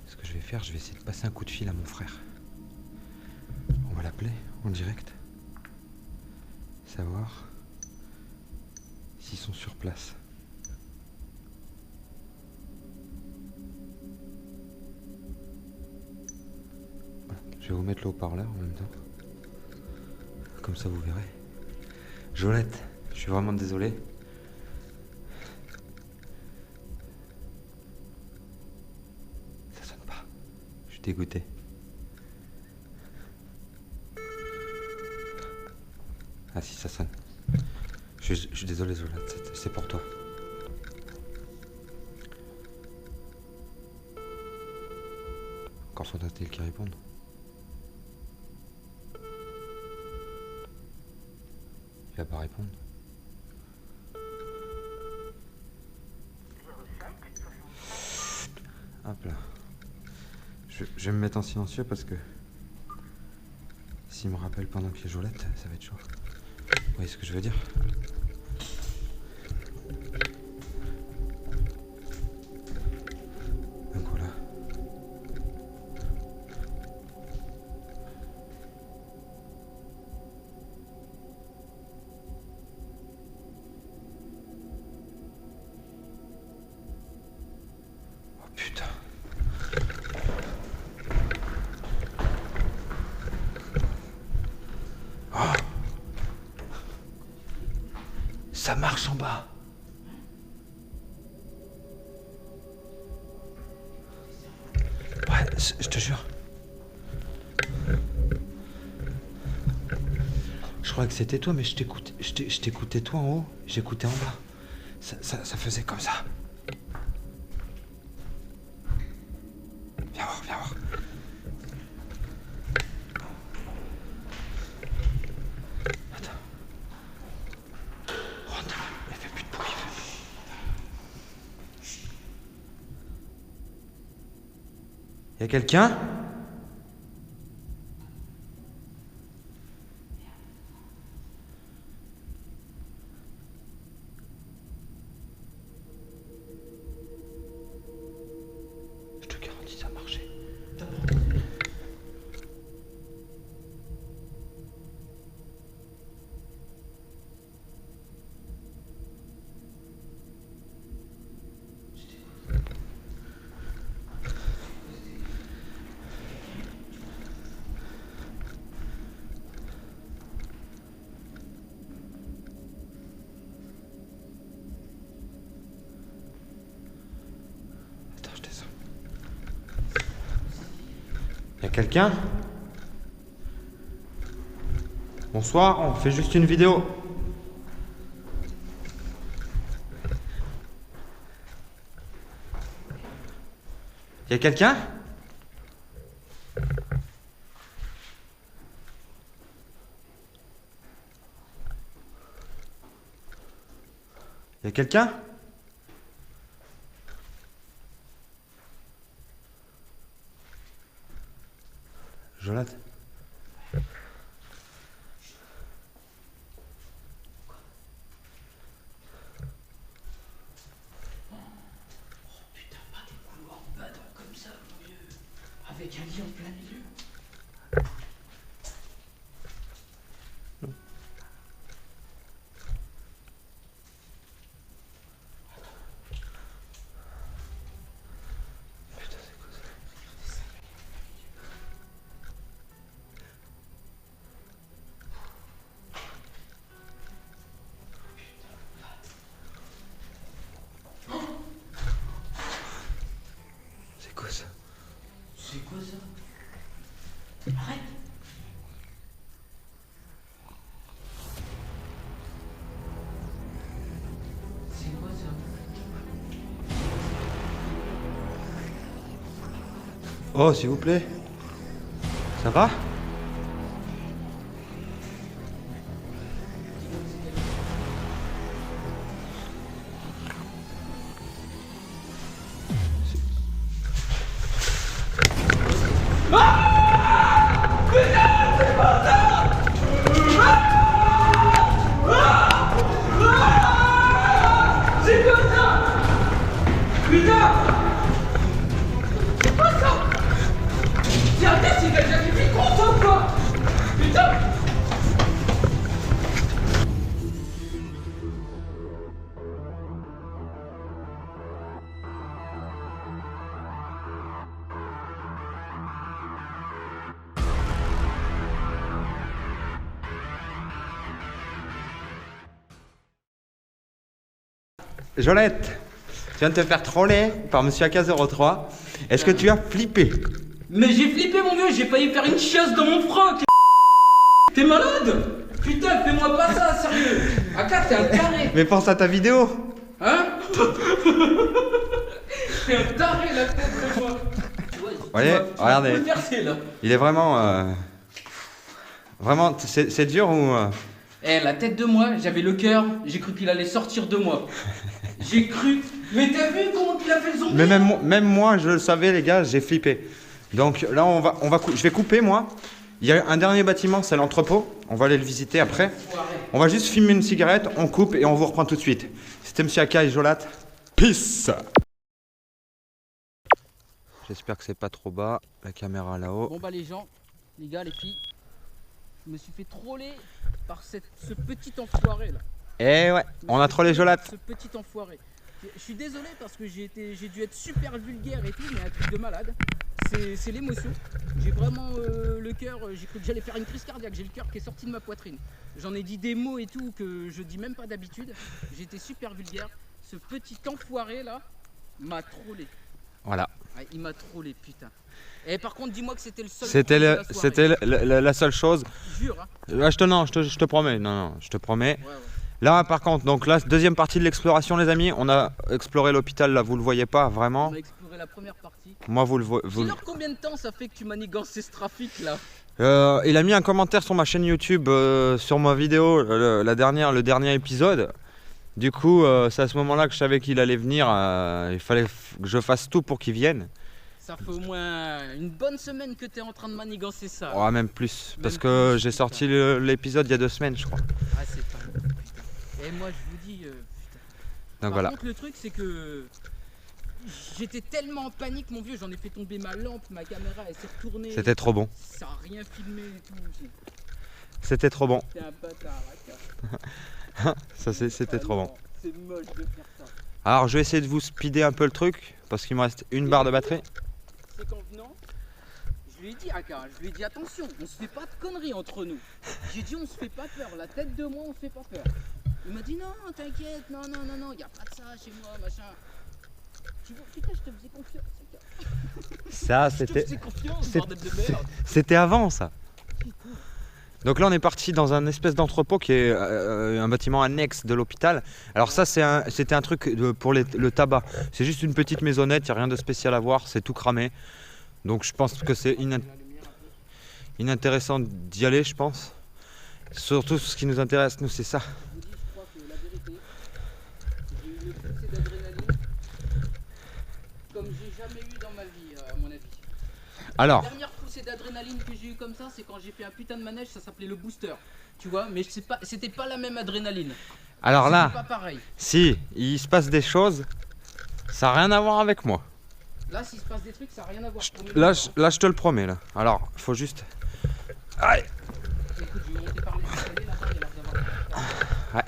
Ce que je vais faire, je vais essayer de passer un coup de fil à mon frère. On va l'appeler en direct. Savoir s'ils sont sur place. Voilà. Je vais vous mettre le haut-parleur en même temps. Comme ça vous verrez. Jolette, je suis vraiment désolé. Ça sonne pas. Je suis dégoûté. Ah si, ça sonne. Je suis désolé Jolette, c'est pour toi. Encore faudra-t-il qu'il réponde. Il va pas répondre. Hop là. Je vais me mettre en silencieux parce que s'il me rappelle pendant qu'il y a Jolette, ça va être chaud. Vous voyez ce que je veux dire? Donc voilà. Oh putain. Oh, ça marche en bas. Ouais, je te jure. Je croyais que c'était toi, mais je t'écoutais toi en haut, j'écoutais en bas. Ça faisait comme ça. Viens voir, viens voir. Attends. Rentre, il fait plus de bruit. Y a quelqu'un? Je te garantis, ça a marché. Quelqu'un? Bonsoir, on fait juste une vidéo. Y a quelqu'un? Y a quelqu'un? Jonathan? Putain, pas des couloirs badants comme ça, mon vieux. Avec un lit en plein milieu. C'est quoi ça? C'est quoi ça? Arrête! C'est quoi ça? Oh, s'il vous plaît. Ça va? C'est quoi ça? Putain! C'est quoi ça? C'est un test, c'est quelqu'un qui fait con ça ou quoi? Putain! Jolette, tu viens de te faire troller par Monsieur AK03. Est-ce que tu as flippé? Mais j'ai flippé mon vieux, j'ai failli faire une chiasse dans mon froc. T'es malade? Putain, fais-moi pas ça, sérieux. Aka, t'es un taré. Mais pense à ta vidéo. Hein? T'es un taré la tête de moi. Voyez, regardez. Tu vas percer, là. Il est vraiment... Vraiment, c'est dur ou... Eh, la tête de moi, j'avais le cœur, j'ai cru qu'il allait sortir de moi. J'ai cru. Mais t'as vu comment il a fait le zombie? Mais même moi, je le savais, les gars, j'ai flippé. Donc là, je vais couper, moi. Il y a un dernier bâtiment, c'est l'entrepôt. On va aller le visiter après. On va juste fumer une cigarette, on coupe et on vous reprend tout de suite. C'était Monsieur AK et Jolat. Peace! J'espère que c'est pas trop bas, la caméra là-haut. Bon bah les gens, les gars, les filles, je me suis fait troller par ce petit enfoiré là. Eh ouais, on a trollé Jolat. Ce petit enfoiré. Je suis désolé parce que j'ai dû être super vulgaire et tout, mais un truc de malade. C'est l'émotion. J'ai vraiment le cœur, j'ai cru que j'allais faire une crise cardiaque, j'ai le cœur qui est sorti de ma poitrine. J'en ai dit des mots et tout que je dis même pas d'habitude. J'ai été super vulgaire. Ce petit enfoiré là m'a trollé. Voilà. Ouais, il m'a trollé, putain. Et par contre, dis-moi que c'était le seul. C'était la seule chose. Jure, hein. Là, je te promets. Non, je te promets. Ouais. Là, par contre, donc là, deuxième partie de l'exploration, les amis. On a exploré l'hôpital, là, vous le voyez pas vraiment. On a exploré la première partie. Moi, vous le voyez. Dis-leur combien de temps ça fait que tu manigances ce trafic là? Il a mis un commentaire sur ma chaîne YouTube, sur ma vidéo, le dernier épisode. Du coup, c'est à ce moment-là que je savais qu'il allait venir. Il fallait que je fasse tout pour qu'il vienne. Ça fait au moins une bonne semaine que tu es en train de manigancer ça. Ouais, même plus. Même Parce que plus, j'ai putain. sorti l'épisode il y a 2 semaines, je crois. Ah, c'est pas putain. Et moi, je vous dis, putain. Donc Par voilà. contre, le truc, c'est que j'étais tellement en panique, mon vieux, j'en ai fait tomber ma lampe, ma caméra, elle s'est retournée. C'était trop bon. Ça a rien filmé et tout. C'était trop bon. T'es un bâtard, Aka. C'était trop bon. C'est moche de faire ça. Alors, je vais essayer de vous speeder un peu le truc. Parce qu'il me reste une barre de batterie. C'est qu'en venant, je lui ai dit, Aka, je lui ai dit attention, on se fait pas de conneries entre nous. J'ai dit on se fait pas peur, la tête de moi on se fait pas peur. Il m'a dit non, t'inquiète, non, y a pas de ça chez moi, machin. Putain, je te faisais confiance. Ça, Je te faisais confiance, bordel de merde. c'était avant ça. Donc là, on est parti dans un espèce d'entrepôt qui est un bâtiment annexe de l'hôpital. Alors ça, c'était un truc pour le tabac. C'est juste une petite maisonnette, il n'y a rien de spécial à voir, c'est tout cramé. Donc je pense que c'est inintéressant d'y aller, je pense. Surtout ce qui nous intéresse, nous, c'est ça. Je vous dis, je crois que la vérité, j'ai eu une poussée d'adrénaline comme j'ai jamais eu dans ma vie, à mon avis. Alors, La dernière poussée d'adrénaline que j'ai eu comme ça, c'est quand j'ai fait un putain de manège, ça s'appelait le booster. Tu vois, mais c'était pas la même adrénaline. alors C'était là, pas pareil. si il se passe des choses, ça n'a rien à voir avec moi. Là, s'il se passe des trucs, ça n'a rien à voir. Là, je te le promets. Là. Alors, faut juste. Aïe. Écoute, je vais monter par les escaliers là-bas, il y a l'air d'avoir. Ouais.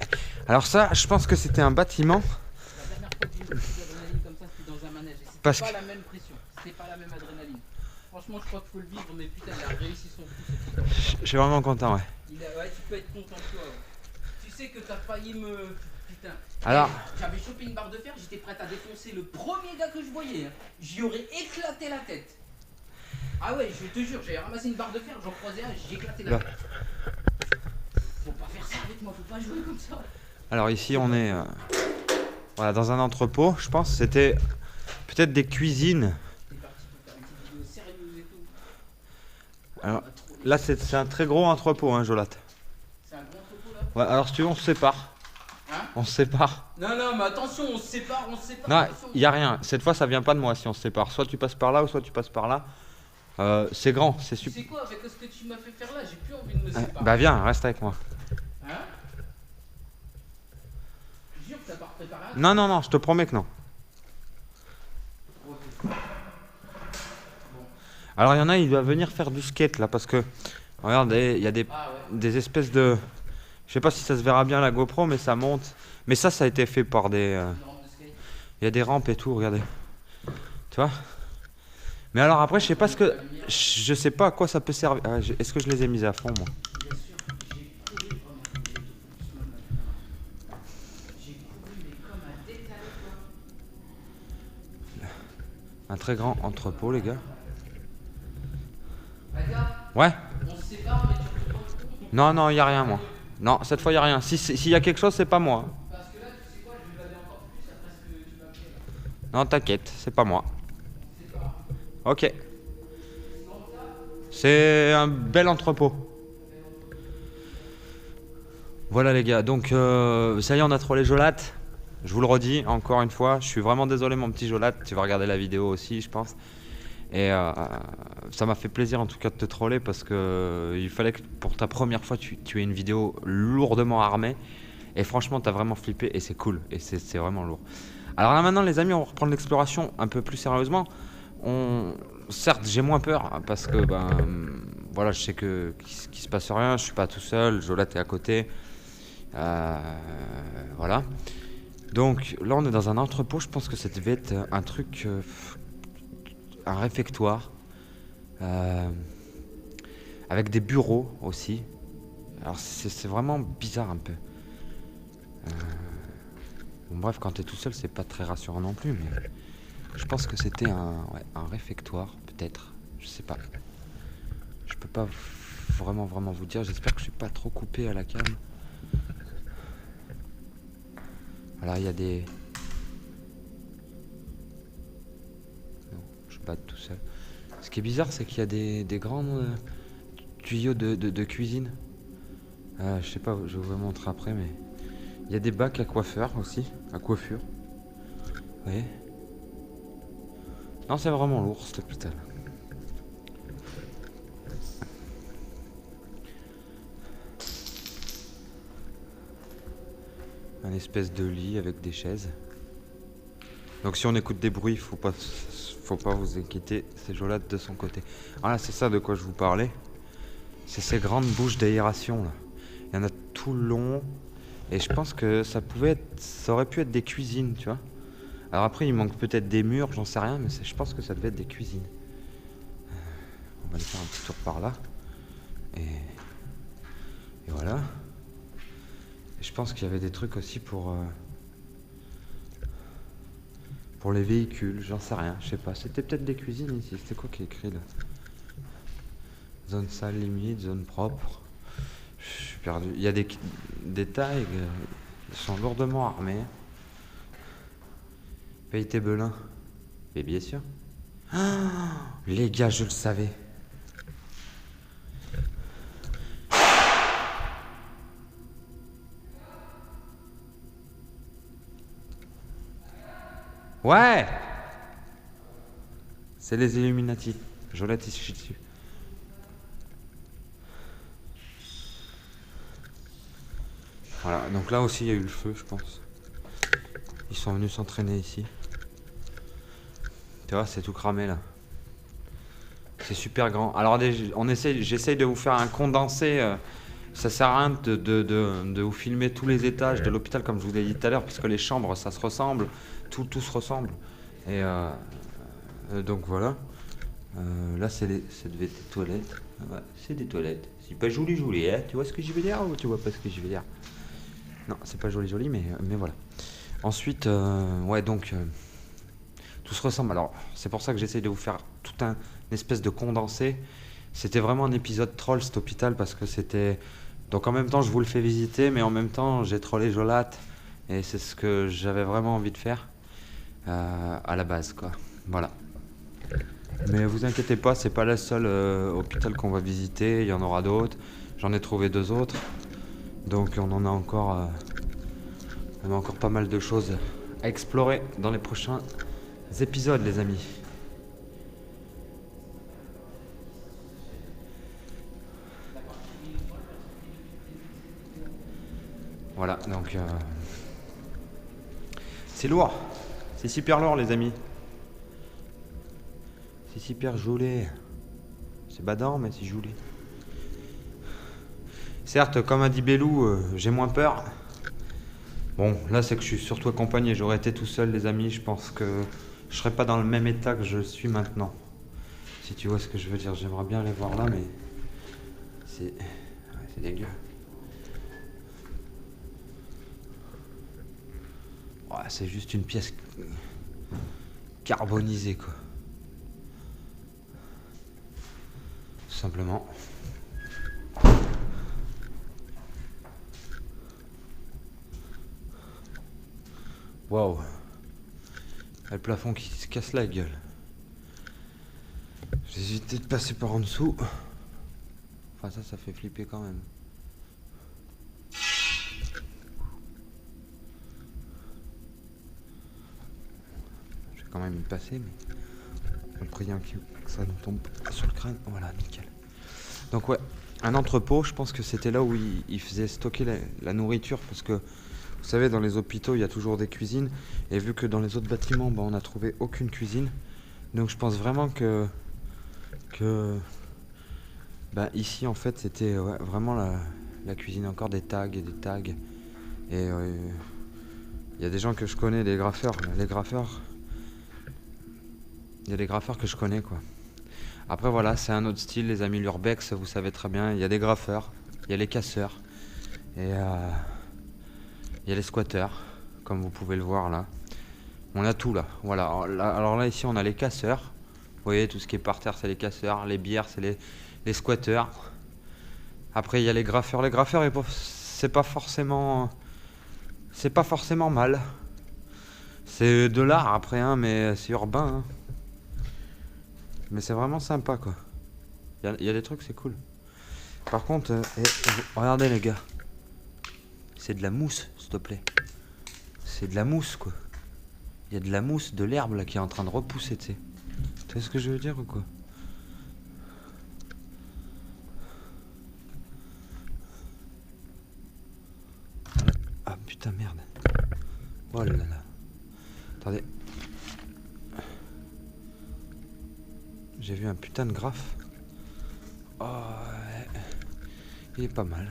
Alors ça, je pense que c'était un bâtiment. La dernière fois que j'ai eu une poussée d'adrénaline comme ça, c'était dans un manège. Et c'était Parce pas que- la même pression, c'était pas la même adrénaline. Franchement, je crois qu'il faut le vivre, mais putain, il a réussi son coup. Je suis vraiment content, ouais. Ouais, tu peux être content de toi. Ouais. Tu sais que t'as failli me. Putain. Alors- J'avais chopé une barre de fer, j'étais prête à défoncer le premier gars que je voyais. Hein. J'y aurais éclaté la tête. Ah ouais, je te jure, j'avais ramassé une barre de fer, j'en croisais un, j'ai éclaté la Là. tête. Faut pas faire ça avec moi, faut pas jouer comme ça. Alors ici, on est voilà, dans un entrepôt. Je pense que c'était peut-être des cuisines. T'es parti pour faire une petite vidéo sérieuse et tout. Alors, On va trop- là, c'est un très gros entrepôt, hein, Jolat. C'est un grand topo là. Ouais, alors si tu veux, on se sépare. Hein? On se sépare. Non, non, mais attention, on se sépare, on se sépare. Non, attention. il n'y a rien. Cette fois, ça vient pas de moi si on se sépare. Soit tu passes par là ou soit tu passes par là. C'est grand, c'est Tu super. sais quoi, avec ce que tu m'as fait faire là, j'ai plus envie de me séparer. Bah viens, reste avec moi. Hein? Je jure que t'as pas préparé un. Non, non, non, je te promets que non. Ok. Alors il y en a, il doit venir faire du skate là parce que regarde, il y a Ah ouais. des espèces de, je sais pas si ça se verra bien la GoPro, mais ça monte. Mais ça a été fait par des, Une rampe de skate. il y a des rampes et tout, regardez. Tu vois? Mais alors après, je sais pas ce que, je sais pas à quoi ça peut servir. Ah, est-ce que je les ai mis à fond moi? Bien sûr, j'ai couru vraiment comme des doucement. J'ai couru mais comme un détalé quoi. Un très grand entrepôt, les gars. Regarde, Ouais? on se sépare mais tu reprends le coup. Non, non, il y a rien moi. Non, cette fois il y a rien. S'il y a quelque chose, c'est pas moi. Parce que là, tu sais quoi, je vais bader encore plus après ce que tu m'as fait là. Non, t'inquiète, c'est pas moi. C'est pas grave. Ok. C'est un bel entrepôt. Voilà les gars, donc ça y est, on a trollé Jolat. Je vous le redis encore une fois, je suis vraiment désolé mon petit Jolat, tu vas regarder la vidéo aussi je pense. Et ça m'a fait plaisir en tout cas de te troller parce que il fallait que pour ta première fois tu aies une vidéo lourdement armée. Et franchement t'as vraiment flippé et c'est cool, et c'est vraiment lourd. Alors là maintenant les amis, on va reprendre l'exploration un peu plus sérieusement. Certes j'ai moins peur parce que voilà, je sais qu'il se passe rien, je suis pas tout seul, Jolat est à côté. Voilà. Donc là on est dans un entrepôt, je pense que ça devait être un truc, un réfectoire, avec des bureaux aussi. Alors c'est vraiment bizarre un peu. Bon, bref, quand t'es tout seul c'est pas très rassurant non plus, mais je pense que c'était un réfectoire peut-être, je sais pas. Je peux pas vraiment vous dire, j'espère que je suis pas trop coupé à la cam. Voilà, il y a des... Non, je bats tout seul. Ce qui est bizarre, c'est qu'il y a des grands tuyaux de cuisine. Je sais pas, je vais vous montrer après, mais... Il y a des bacs à coiffeur aussi, à coiffure. Vous voyez? Non, c'est vraiment lourd, cet hôpital. Un espèce de lit avec des chaises. Donc si on écoute des bruits, faut pas vous inquiéter, c'est Jolat de son côté. Ah là, c'est ça de quoi je vous parlais. C'est ces grandes bouches d'aération là. Il y en a tout le long. Et je pense que ça aurait pu être des cuisines, tu vois. Alors après, il manque peut-être des murs, j'en sais rien, mais je pense que ça devait être des cuisines. On va aller faire un petit tour par là. Et voilà. Et je pense qu'il y avait des trucs aussi pour Pour les véhicules, j'en sais rien, je sais pas. C'était peut-être des cuisines ici. C'était quoi qui est écrit là? Zone sale limite, zone propre. Je suis perdu. Il y a des tags. Ils sont lourdement armés. Paye tes belins. Mais bien sûr. Ah, les gars, je le savais. Ouais. C'est les Illuminati. Jolette, il se chie dessus. Voilà, donc là aussi il y a eu le feu, je pense. Ils sont venus s'entraîner ici. Tu vois, c'est tout cramé là. C'est super grand. Alors j'essaye de vous faire un condensé. Ça sert à rien de vous filmer tous les étages de l'hôpital comme je vous l'ai dit tout à l'heure, puisque les chambres ça se ressemble, tout se ressemble. Et donc voilà. Là ça devait être des toilettes. Ouais, c'est des toilettes. C'est pas joli, hein. Tu vois ce que je veux dire ou tu vois pas ce que je veux dire? Non, c'est pas joli, mais voilà. Ensuite, ouais, donc, tout se ressemble. Alors, c'est pour ça que j'essaye de vous faire tout un une espèce de condensé. C'était vraiment un épisode troll, cet hôpital, parce que c'était... Donc, en même temps, je vous le fais visiter, mais en même temps, j'ai trollé Jolate, et c'est ce que j'avais vraiment envie de faire, à la base, quoi. Voilà. Mais vous inquiétez pas, c'est pas le seul hôpital qu'on va visiter, il y en aura d'autres. J'en ai trouvé 2 autres. Donc on en a encore, pas mal de choses à explorer dans les prochains épisodes, les amis. Voilà, donc c'est lourd, c'est super lourd, les amis. C'est super joli. C'est badant, mais c'est joli. Certes, comme a dit Bélou, j'ai moins peur. Bon, là c'est que je suis surtout accompagné. J'aurais été tout seul, les amis. Je pense que je serais pas dans le même état que je suis maintenant. Si tu vois ce que je veux dire, j'aimerais bien les voir là, mais c'est dégueu. Ouais, c'est juste une pièce carbonisée, quoi. Tout simplement. Waouh. Le plafond qui se casse la gueule. J'ai hésité de passer par en dessous. Enfin ça fait flipper quand même. Je vais quand même y passer, mais en priant que ça ne tombe pas sur le crâne. Voilà, nickel. Donc ouais, un entrepôt, je pense que c'était là où ils faisaient stocker la nourriture, parce que vous savez, dans les hôpitaux, il y a toujours des cuisines, et vu que dans les autres bâtiments, on n'a trouvé aucune cuisine, donc je pense vraiment que ici, en fait, c'était vraiment la cuisine, encore des tags et des tags, et il y a des gens que je connais, il y a des graffeurs que je connais, quoi. Après, voilà, c'est un autre style, les amis, l'urbex, vous savez très bien, il y a des graffeurs, il y a les casseurs, et il y a les squatteurs, comme vous pouvez le voir là. On a tout là, voilà. Alors là, ici, on a les casseurs. Vous voyez, tout ce qui est par terre, c'est les casseurs. Les bières, c'est les squatteurs. Après, il y a les graffeurs. Les graffeurs, c'est pas forcément mal. C'est de l'art après, hein, mais c'est urbain. Hein. Mais c'est vraiment sympa, quoi. Il y a des trucs, c'est cool. Par contre, regardez les gars. C'est de la mousse, s'il te plaît. C'est de la mousse, quoi. Il y a de la mousse, de l'herbe là qui est en train de repousser, tu sais. Tu vois ce que je veux dire ou quoi? Ah putain, merde. Oh là là là. Attendez. J'ai vu un putain de graphe. Oh ouais. Il est pas mal.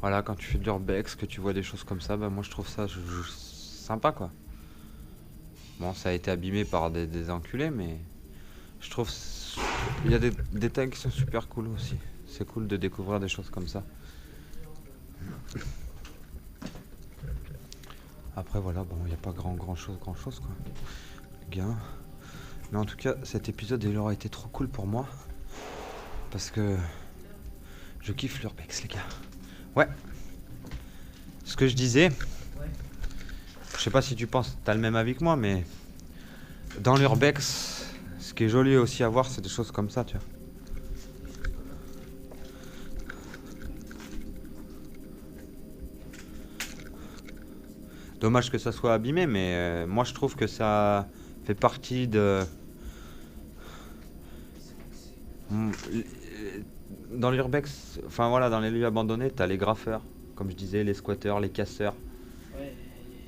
Voilà, quand tu fais de l'urbex, que tu vois des choses comme ça, moi je trouve ça sympa, quoi. Bon, ça a été abîmé par des enculés, mais je trouve il y a des tags qui sont super cool aussi. C'est cool de découvrir des choses comme ça. Après voilà, bon, il n'y a pas grand chose quoi, les gars. Mais en tout cas, cet épisode il aura été trop cool pour moi. Parce que je kiffe l'urbex, les gars. Ouais. Ce que je disais, Ouais. je sais pas si tu penses, t'as le même avis que moi, mais dans l'urbex, ce qui est joli aussi à voir, c'est des choses comme ça, tu vois. Dommage que ça soit abîmé, mais moi je trouve que ça fait partie de... Dans l'urbex, enfin voilà, dans les lieux abandonnés, t'as les graffeurs, comme je disais, les squatteurs, les casseurs. Ouais.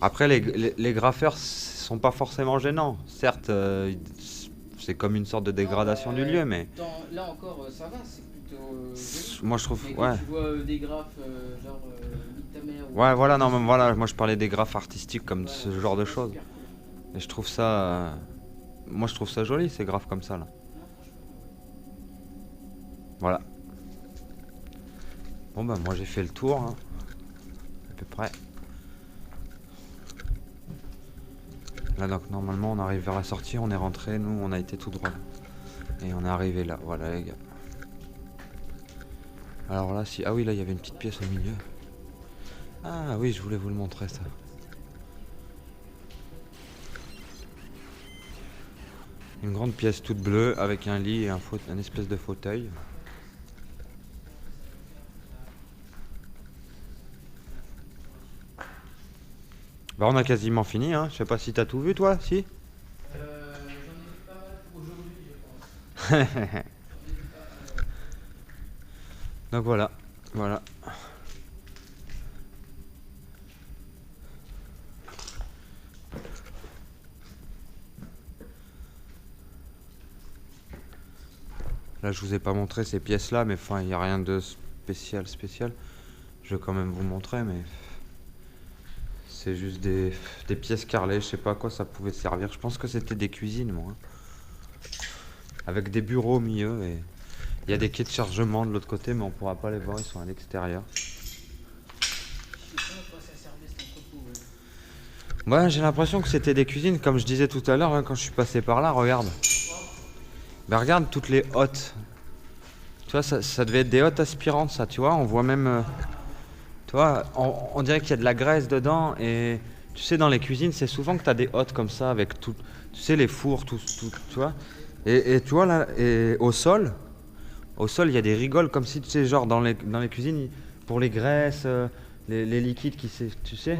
Après, les graffeurs sont pas forcément gênants. Certes, c'est comme une sorte de dégradation du lieu, mais Là encore, ça va, c'est plutôt joli. moi je trouve, Mais ouais. quand tu vois des graphes genre Nique ta mère. Ouais, voilà, non, mais voilà, moi je parlais des graphes artistiques comme Ouais, ce genre de c'est choses. super cool. Et je trouve ça, moi je trouve ça joli, ces graphes comme ça là. Non, franchement, Voilà. Bon bah moi j'ai fait le tour, hein, à peu près. Là donc normalement on arrive vers la sortie, on est rentré, nous on a été tout droit. Et on est arrivé là, voilà les gars. Alors là si, ah oui là il y avait une petite pièce au milieu. Ah oui je voulais vous le montrer ça. Une grande pièce toute bleue avec un lit et un espèce de fauteuil. Bah on a quasiment fini, hein. Je sais pas si t'as tout vu toi, si. j'en ai vu pas mal pour aujourd'hui, je pense. Donc voilà, voilà. Là je vous ai pas montré ces pièces là, mais enfin il n'y a rien de spécial. Je vais quand même vous montrer, mais c'est juste des pièces carrelées, je sais pas à quoi ça pouvait servir. Je pense que c'était des cuisines moi. Avec des bureaux au milieu et il y a des quais de chargement de l'autre côté, mais on pourra pas les voir, ils sont à l'extérieur. Je sais pas à quoi ça servait cet entrepôt. Ouais, j'ai l'impression que c'était des cuisines, comme je disais tout à l'heure, hein, quand je suis passé par là, regarde. Ben regarde toutes les hottes. Tu vois, ça devait être des hottes aspirantes, ça, tu vois, on voit même... tu vois, on dirait qu'il y a de la graisse dedans, et tu sais, dans les cuisines, c'est souvent que tu as des hottes comme ça, avec tout... Tu sais, les fours, tout tu vois. Et tu vois, là, et au sol, il y a des rigoles, comme si, tu sais, genre, dans les cuisines, pour les graisses, les liquides, tu sais. Ouais,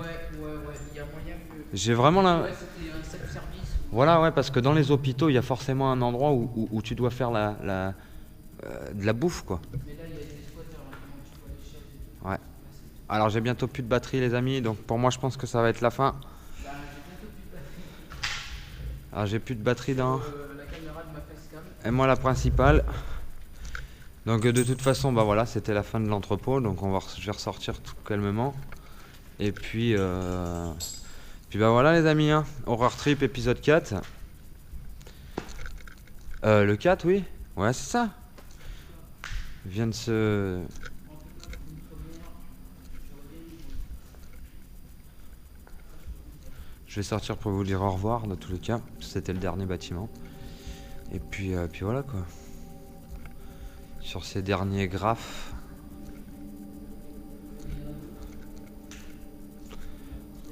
il y a moyen que. J'ai vraiment la... Ouais, c'était un self-service. Voilà, ouais, parce que dans les hôpitaux, il y a forcément un endroit où tu dois faire de la bouffe, quoi. Mais là, il y a des squatteurs, là, comment tu vois les chaises et tout. Ouais. Alors, j'ai bientôt plus de batterie, les amis, donc pour moi, je pense que ça va être la fin. Bah, j'ai bientôt plus de batterie. Alors, j'ai plus de batterie dans... La caméra de ma facecam. Et moi, la principale. Donc, de toute façon, bah voilà, c'était la fin de l'entrepôt, donc je vais ressortir tout calmement. Et puis... Puis bah voilà, les amis, hein. Horror Trip, épisode 4. Le 4, oui. Ouais, c'est ça. Vient de se... Je vais sortir pour vous dire au revoir, dans tous les cas. C'était le dernier bâtiment. Et puis voilà, quoi. Sur ces derniers graphes.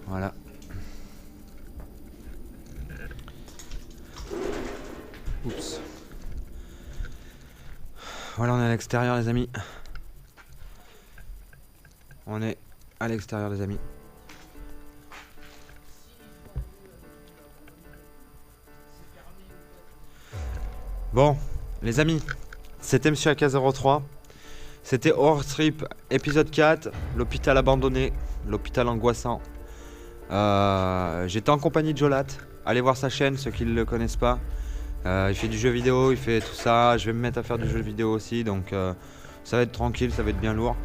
Voilà. Oups. Voilà, on est à l'extérieur, les amis. On est à l'extérieur, les amis. Bon, les amis, c'était Monsieur AK03. C'était Horror Trip, épisode 4, l'hôpital abandonné, l'hôpital angoissant. J'étais en compagnie de Jolat. Allez voir sa chaîne, ceux qui ne le connaissent pas. Il fait du jeu vidéo, il fait tout ça. Je vais me mettre à faire du jeu vidéo aussi, donc ça va être tranquille, ça va être bien lourd.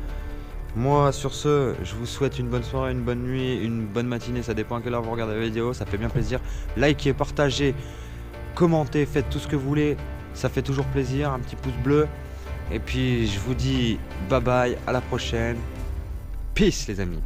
Moi, sur ce, je vous souhaite une bonne soirée, une bonne nuit, une bonne matinée. Ça dépend à quelle heure vous regardez la vidéo, ça fait bien plaisir. Likez, partagez, commentez, faites tout ce que vous voulez. Ça fait toujours plaisir, un petit pouce bleu. Et puis, je vous dis bye bye, à la prochaine. Peace, les amis.